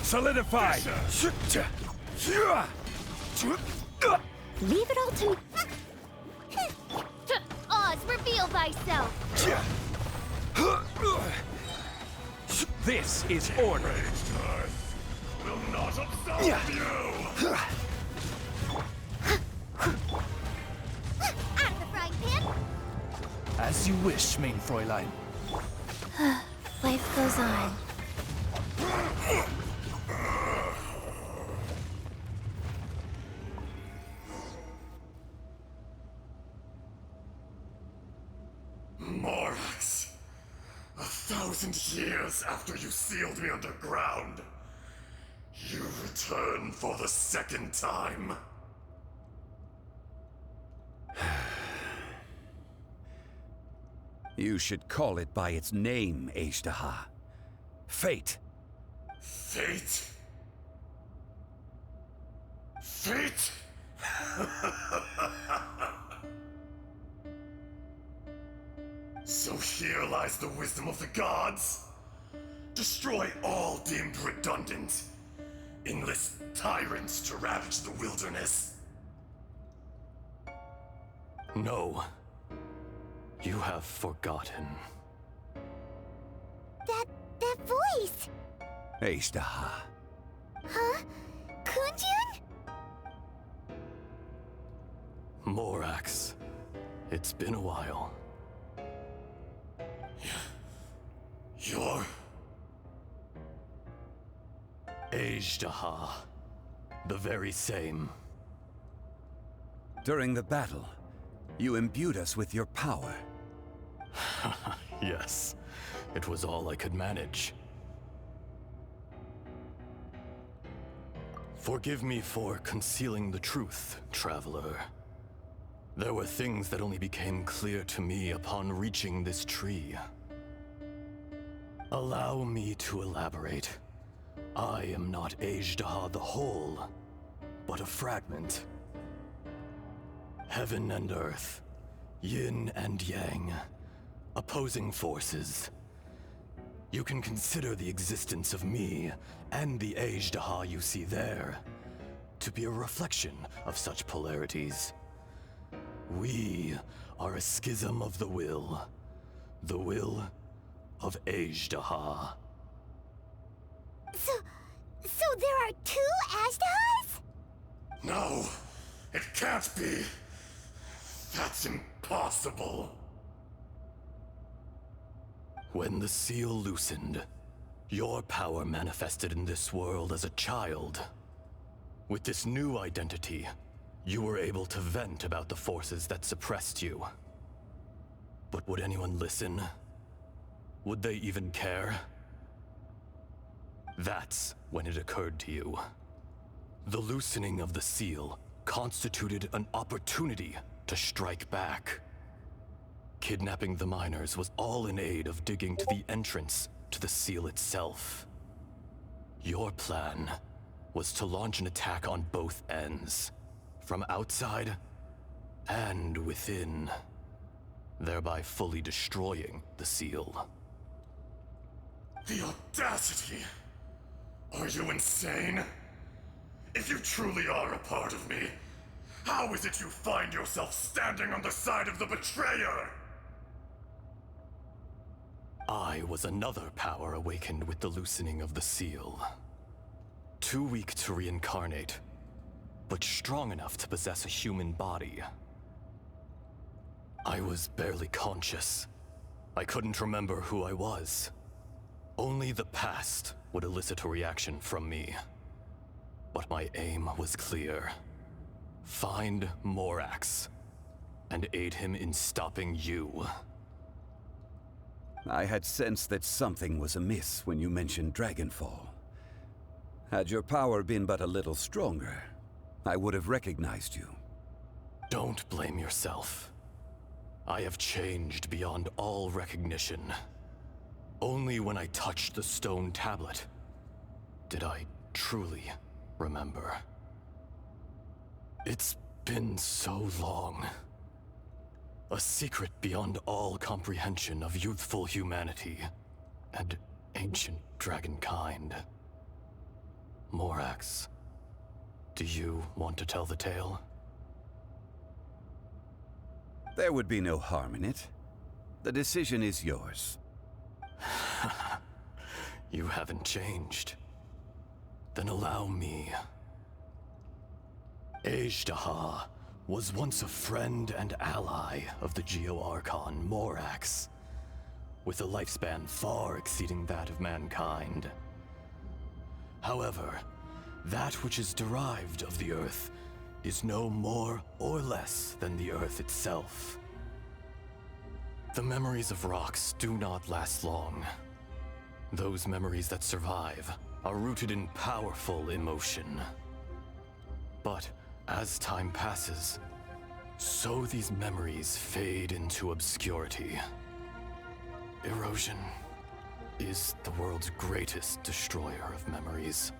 Solidify! Leave it all to me. Oz, reveal thyself! This is order. Will not absolve you. Out of the frying pan. As you wish, main Fräulein. Life goes on. Morax, 1,000 years after you sealed me underground, you return for the second time. You should call it by its name, Éiste. Fate. Fate? Fate? So here lies the wisdom of the gods. Destroy all deemed redundant. Enlist tyrants to ravage the wilderness. No. You have forgotten. That voice. Éiste. Huh? Kunjun? Morax. It's been a while. You're... Éiste. The very same. During the battle, you imbued us with your power. Yes. It was all I could manage. Forgive me for concealing the truth, traveler. There were things that only became clear to me upon reaching this tree. Allow me to elaborate. I am not Azhdaha the whole, but a fragment. Heaven and earth, yin and yang, opposing forces. You can consider the existence of me and the Azhdaha you see there to be a reflection of such polarities. We are a schism of the will of Azhdaha. So there are two Azhdahas? No, it can't be. That's impossible. When the seal loosened, your power manifested in this world as a child. With this new identity, you were able to vent about the forces that suppressed you. But would anyone listen? Would they even care? That's when it occurred to you. The loosening of the seal constituted an opportunity to strike back. Kidnapping the miners was all in aid of digging to the entrance to the seal itself. Your plan was to launch an attack on both ends, from outside and within, thereby fully destroying the seal. The audacity! Are you insane? If you truly are a part of me, how is it you find yourself standing on the side of the betrayer? I was another power awakened with the loosening of the seal. Too weak to reincarnate, but strong enough to possess a human body. I was barely conscious. I couldn't remember who I was. Only the past would elicit a reaction from me. But my aim was clear. Find Morax, and aid him in stopping you. I had sensed that something was amiss when you mentioned Dragonfall. Had your power been but a little stronger, I would have recognized you. Don't blame yourself. I have changed beyond all recognition. Only when I touched the stone tablet did I truly remember. It's been so long. A secret beyond all comprehension of youthful humanity and ancient dragonkind. Morax, do you want to tell the tale? There would be no harm in it. The decision is yours. You haven't changed. Then allow me. Azhdaha was once a friend and ally of the Geo-Archon Morax, with a lifespan far exceeding that of mankind. However, that which is derived of the Earth is no more or less than the Earth itself. The memories of rocks do not last long. Those memories that survive are rooted in powerful emotion. But as time passes, so these memories fade into obscurity. Erosion is the world's greatest destroyer of memories.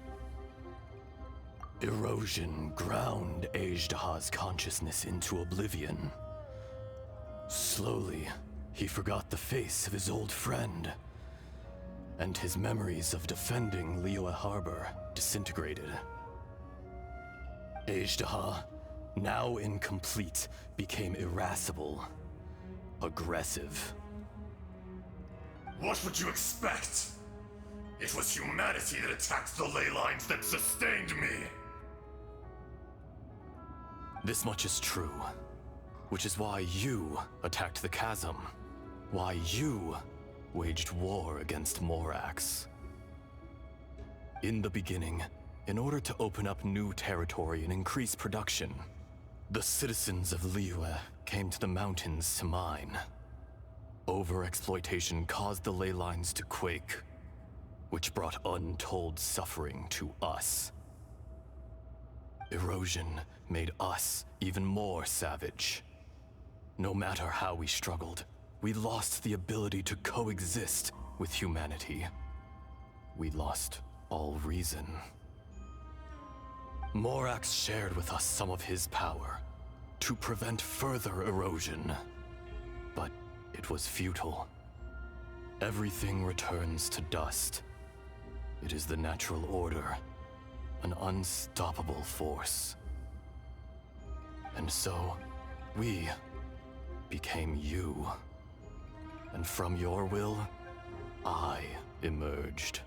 Erosion ground Azhdaha's consciousness into oblivion. Slowly, he forgot the face of his old friend, and his memories of defending Liyue Harbor disintegrated. Azhdaha, now incomplete, became irascible, aggressive. What would you expect? It was humanity that attacked the ley lines that sustained me. This much is true, which is why you attacked the chasm, why you waged war against Morax. In the beginning, in order to open up new territory and increase production, the citizens of Liyue came to the mountains to mine. Overexploitation caused the ley lines to quake, which brought untold suffering to us. Erosion made us even more savage. No matter how we struggled, we lost the ability to coexist with humanity. We lost all reason. Morax shared with us some of his power to prevent further erosion, but it was futile. Everything returns to dust. It is the natural order, an unstoppable force. And so, we became you. And from your will, I emerged.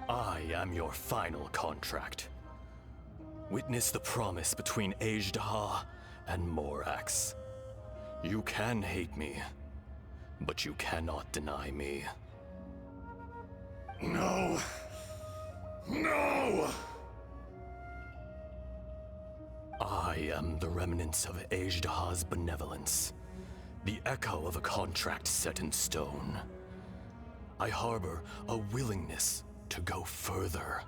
I am your final contract. Witness the promise between Azhdaha and Morax. You can hate me, but you cannot deny me. No! No! I am the remnants of Azhdaha's benevolence, the echo of a contract set in stone. I harbor a willingness to go further,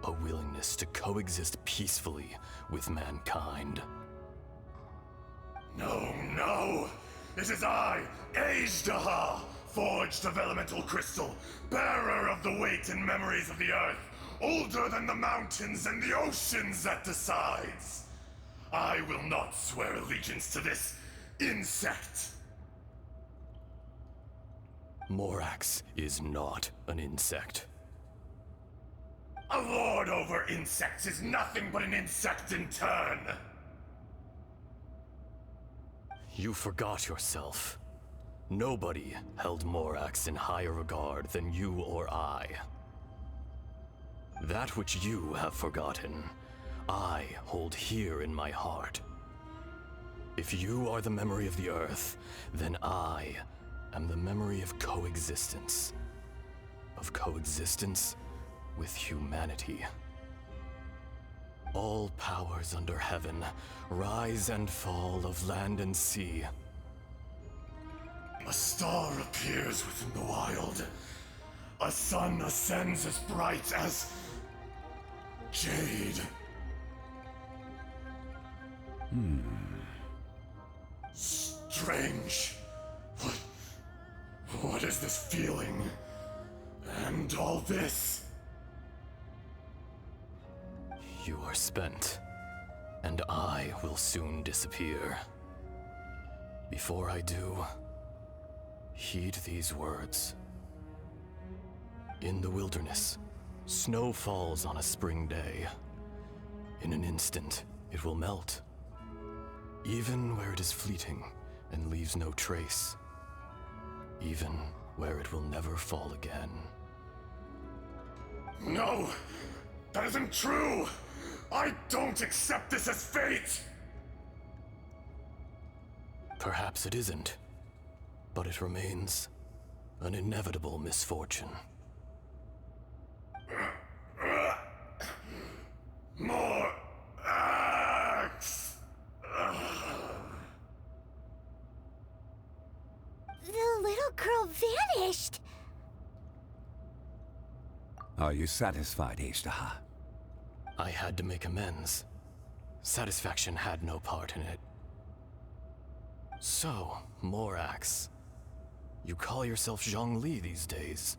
a willingness to coexist peacefully with mankind. No, no! It is I, Azhdaha, forged of elemental crystal, bearer of the weight and memories of the earth, older than the mountains and the oceans at the sides. I will not swear allegiance to this insect. Morax is not an insect. A lord over insects is nothing but an insect in turn. You forgot yourself. Nobody held Morax in higher regard than you or I. That which you have forgotten, I hold here in my heart. If you are the memory of the Earth, then I am the memory of coexistence. Of coexistence with humanity. All powers under heaven, rise and fall of land and sea. A star appears within the wild. A sun ascends as bright as jade. Strange. What is this feeling? And all this? You are spent, and I will soon disappear. Before I do, heed these words. In the wilderness, snow falls on a spring day. In an instant, it will melt. Even where it is fleeting and leaves no trace. Even where it will never fall again. No! That isn't true! I don't accept this as fate! Perhaps it isn't, but it remains an inevitable misfortune. More axe! The little girl vanished! Are you satisfied, Azhdaha? I had to make amends. Satisfaction had no part in it. So, Morax, you call yourself Zhongli these days?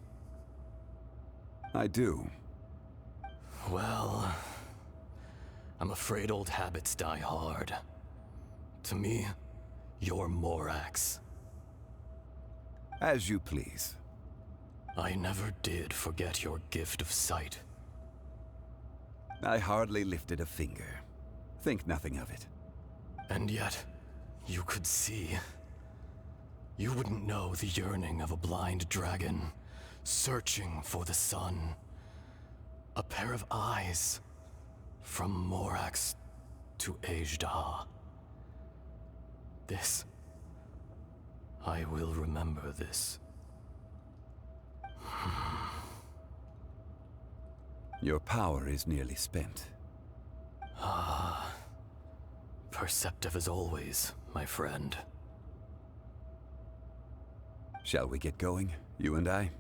I do. Well, I'm afraid old habits die hard. To me, you're Morax. As you please. I never did forget your gift of sight. I hardly lifted a finger. Think nothing of it. And yet, you could see. You wouldn't know the yearning of a blind dragon, searching for the sun. A pair of eyes, from Morax to Azhdaha. This, I will remember this. Your power is nearly spent. Ah, perceptive as always, my friend. Shall we get going, you and I?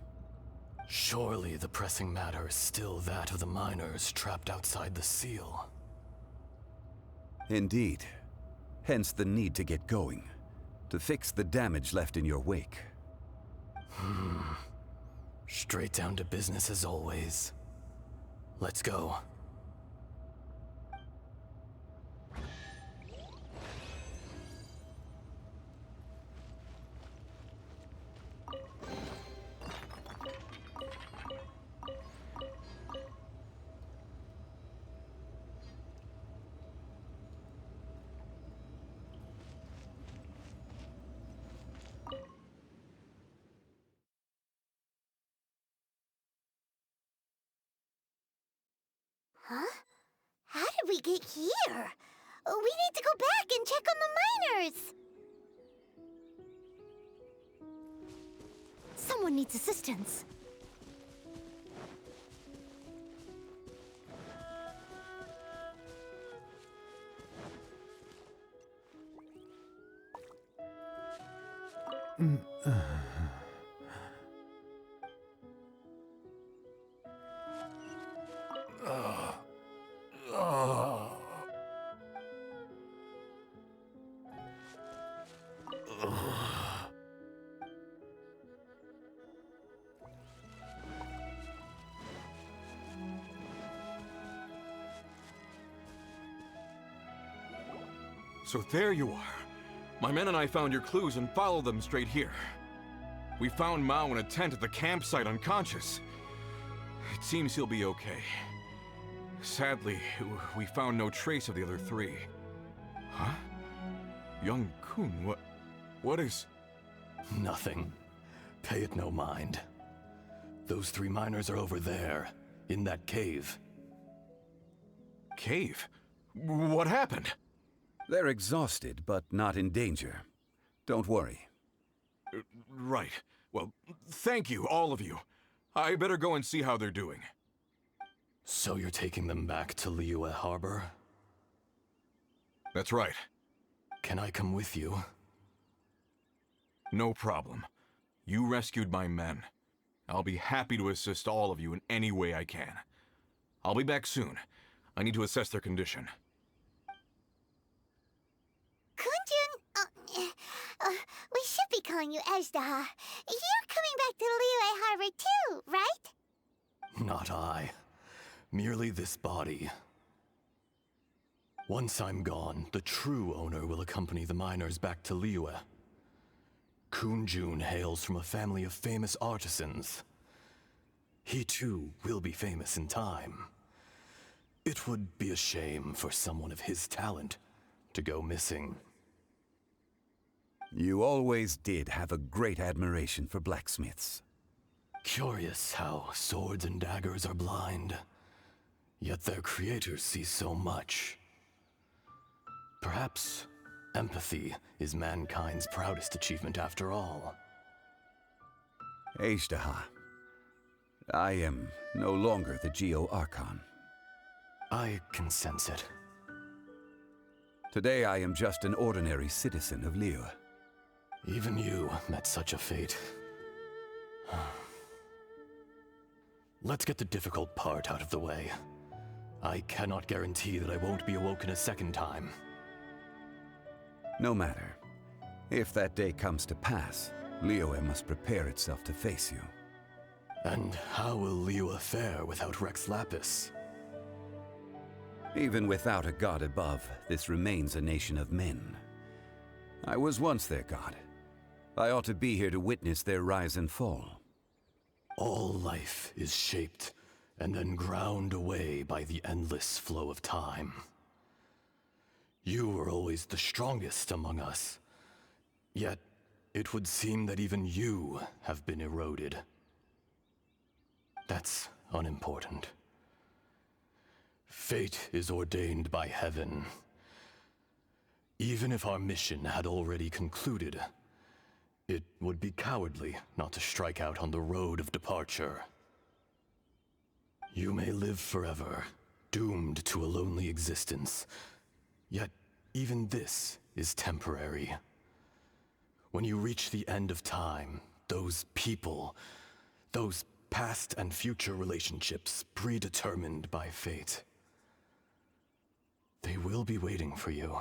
Surely the pressing matter is still that of the miners trapped outside the seal. Indeed. Hence the need to get going. to fix the damage left in your wake. Straight down to business as always. Let's go. Huh? How did we get here? We need to go back and check on the miners! Someone needs assistance. So there you are. My men and I found your clues and followed them straight here. We found Mao in a tent at the campsite unconscious. It seems he'll be okay. Sadly, we found no trace of the other three. Huh? Young Kun, what is... Nothing. Pay it no mind. Those 3 miners are over there, in that cave. Cave? What happened? They're exhausted, but not in danger. Don't worry. Right. Well, thank you, all of you. I better go and see how they're doing. So you're taking them back to Liyue Harbor? That's right. Can I come with you? No problem. You rescued my men. I'll be happy to assist all of you in any way I can. I'll be back soon. I need to assess their condition. Kunjun, we should be calling you Ezdaha. You're coming back to Liyue Harbor too, right? Not I. Merely this body. Once I'm gone, the true owner will accompany the miners back to Liyue. Kunjun hails from a family of famous artisans. He too will be famous in time. It would be a shame for someone of his talent to go missing. You always did have a great admiration for blacksmiths. Curious how swords and daggers are blind, yet their creators see so much. Perhaps empathy is mankind's proudest achievement after all. Ezdaha, I am no longer the Geo-Archon. I can sense it. Today I am just an ordinary citizen of Liyue. Even you met such a fate. Let's get the difficult part out of the way. I cannot guarantee that I won't be awoken a second time. No matter. If that day comes to pass, Liyue must prepare itself to face you. And how will Liyue fare without Rex Lapis? Even without a god above, this remains a nation of men. I was once their god. I ought to be here to witness their rise and fall. All life is shaped and then ground away by the endless flow of time. You were always the strongest among us. Yet, it would seem that even you have been eroded. That's unimportant. Fate is ordained by heaven. Even if our mission had already concluded, it would be cowardly not to strike out on the road of departure. You may live forever, doomed to a lonely existence. Yet, even this is temporary. When you reach the end of time, those people, those past and future relationships predetermined by fate, they will be waiting for you.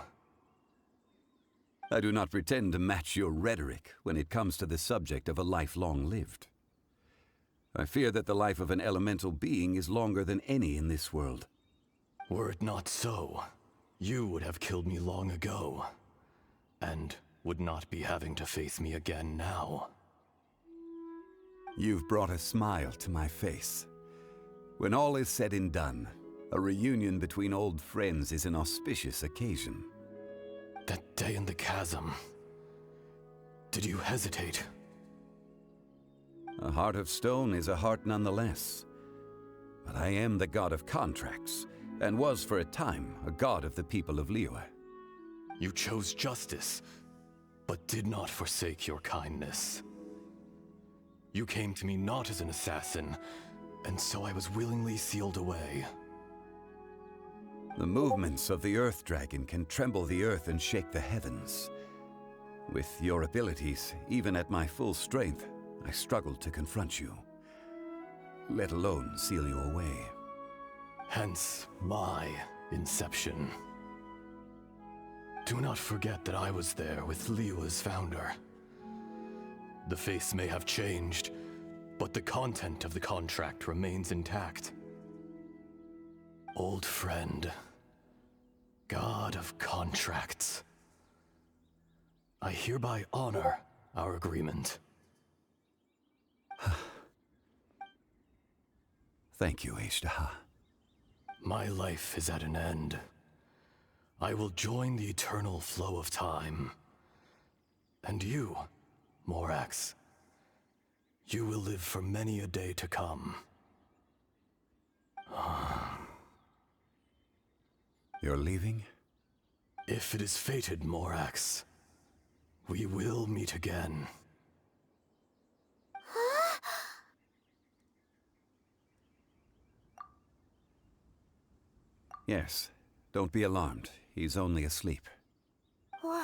I do not pretend to match your rhetoric when it comes to the subject of a life long lived. I fear that the life of an elemental being is longer than any in this world. Were it not so, you would have killed me long ago, and would not be having to face me again now. You've brought a smile to my face. When all is said and done, a reunion between old friends is an auspicious occasion. That day in the chasm, did you hesitate? A heart of stone is a heart nonetheless. But I am the god of contracts, and was for a time a god of the people of Liyue. You chose justice, but did not forsake your kindness. You came to me not as an assassin, and so I was willingly sealed away. The movements of the Earth Dragon can tremble the earth and shake the heavens. With your abilities, even at my full strength, I struggled to confront you, let alone seal you away. Hence my inception. Do not forget that I was there with Liyue's founder. The face may have changed, but the content of the contract remains intact. Old friend, god of contracts, I hereby honor our agreement. Thank you, Ishtaha. My life is at an end. I will join the eternal flow of time. And you, Morax, you will live for many a day to come. You're leaving? If it is fated, Morax, we will meet again. Yes. Don't be alarmed. He's only asleep. Whoa.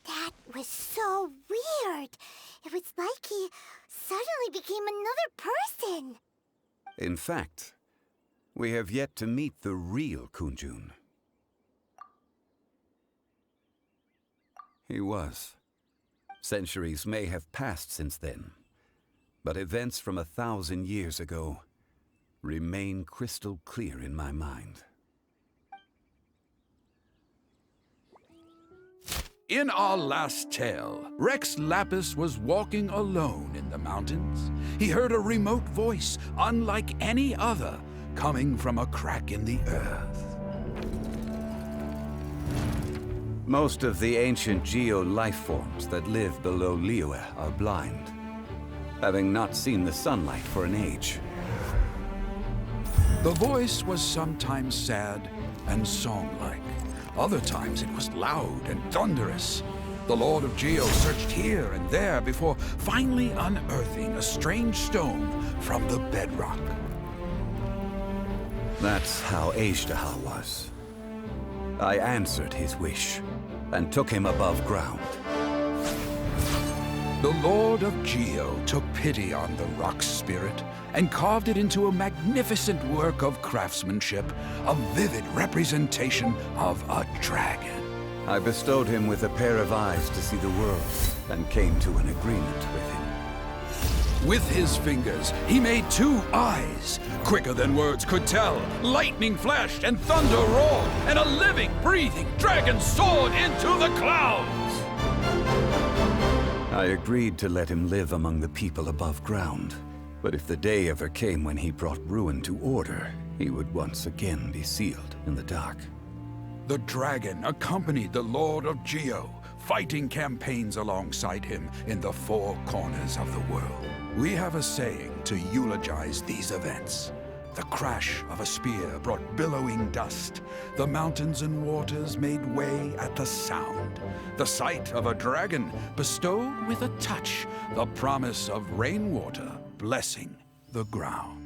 That was so weird. It was like he suddenly became another person. In fact, we have yet to meet the real Kunjun. He was. Centuries may have passed since then, but events from 1,000 years ago remain crystal clear in my mind. In our last tale, Rex Lapis was walking alone in the mountains. He heard a remote voice, unlike any other, coming from a crack in the earth. Most of the ancient geo-life forms that live below Liyue are blind, having not seen the sunlight for an age. The voice was sometimes sad and song-like. Other times it was loud and thunderous. The Lord of Geo searched here and there before finally unearthing a strange stone from the bedrock. That's how Ishtaha was. I answered his wish and took him above ground. The Lord of Geo took pity on the rock spirit and carved it into a magnificent work of craftsmanship, a vivid representation of a dragon. I bestowed him with a pair of eyes to see the world and came to an agreement with him. With his fingers, he made 2 eyes, quicker than words could tell. Lightning flashed and thunder roared, and a living, breathing dragon soared into the clouds. I agreed to let him live among the people above ground. But if the day ever came when he brought ruin to order, he would once again be sealed in the dark. The dragon accompanied the Lord of Geo, fighting campaigns alongside him in the 4 corners of the world. We have a saying to eulogize these events. The crash of a spear brought billowing dust. The mountains and waters made way at the sound. The sight of a dragon bestowed with a touch the promise of rainwater blessing the ground.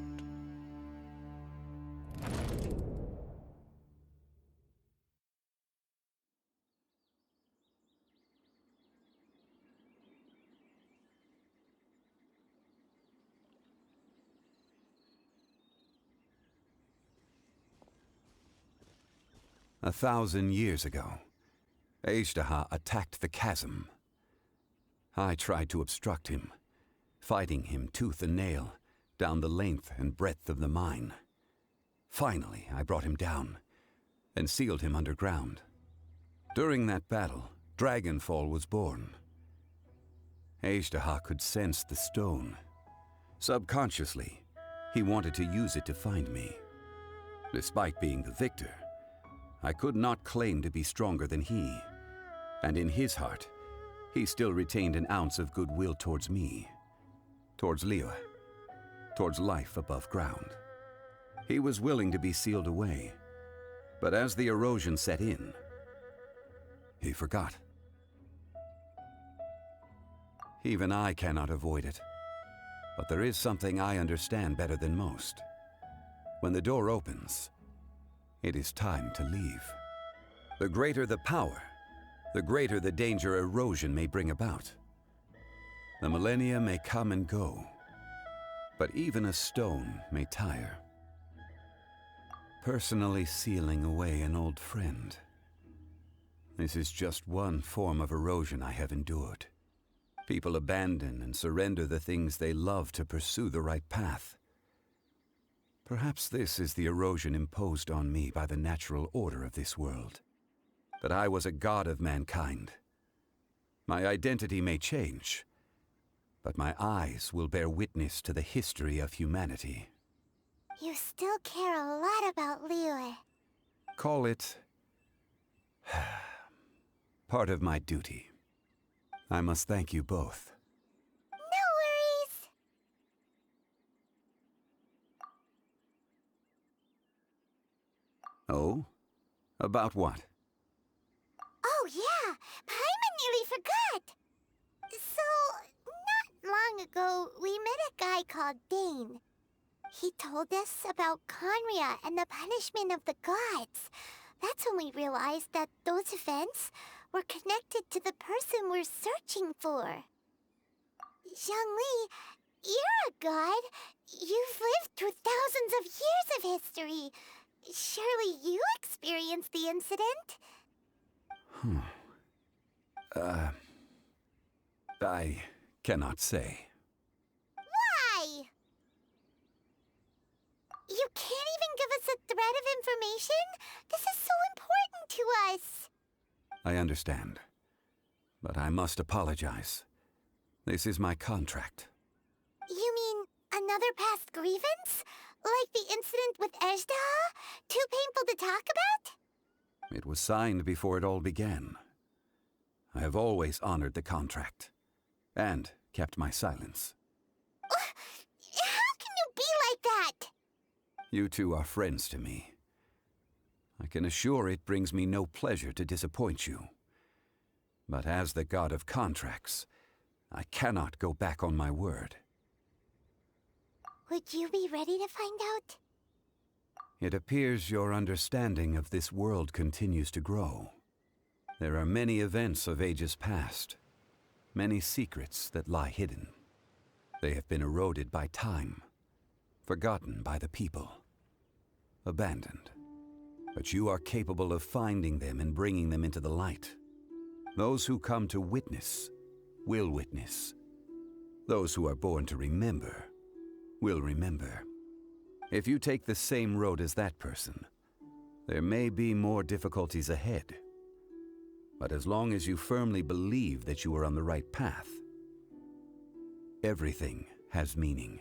A 1,000 years ago, Ejdaha attacked the chasm. I tried to obstruct him, fighting him tooth and nail down the length and breadth of the mine. Finally, I brought him down and sealed him underground. During that battle, Dragonfall was born. Ejdaha could sense the stone. Subconsciously, he wanted to use it to find me. Despite being the victor, I could not claim to be stronger than he, and in his heart, he still retained an ounce of goodwill towards me, towards Liyue, towards life above ground. He was willing to be sealed away, but as the erosion set in, he forgot. Even I cannot avoid it, but there is something I understand better than most. When the door opens, it is time to leave. The greater the power, the greater the danger erosion may bring about. The millennia may come and go, but even a stone may tire. Personally sealing away an old friend. This is just one form of erosion I have endured. People abandon and surrender the things they love to pursue the right path. Perhaps this is the erosion imposed on me by the natural order of this world. That I was a god of mankind. My identity may change, but my eyes will bear witness to the history of humanity. You still care a lot about Liyue. Call it part of my duty. I must thank you both. No worries! Oh? About what? Oh yeah, Paimon nearly forgot! So, not long ago, we met a guy called Dane. He told us about Conria and the punishment of the gods. That's when we realized that those events were connected to the person we're searching for. Zhongli, you're a god. You've lived through thousands of years of history. Surely you experienced the incident? I cannot say. Why? You can't even give us a thread of information? This is so important to us. I understand, but I must apologize. This is my contract. You mean another past grievance? Like the incident with Ejdaha? Too painful to talk about? It was signed before it all began. I have always honored the contract, and kept my silence. How can you be like that? You two are friends to me. I can assure it brings me no pleasure to disappoint you. But as the god of contracts, I cannot go back on my word. Would you be ready to find out? It appears your understanding of this world continues to grow. There are many events of ages past, many secrets that lie hidden. They have been eroded by time, forgotten by the people, abandoned. But you are capable of finding them and bringing them into the light. Those who come to witness will witness. Those who are born to remember will remember. If you take the same road as that person, there may be more difficulties ahead. But as long as you firmly believe that you are on the right path, everything has meaning.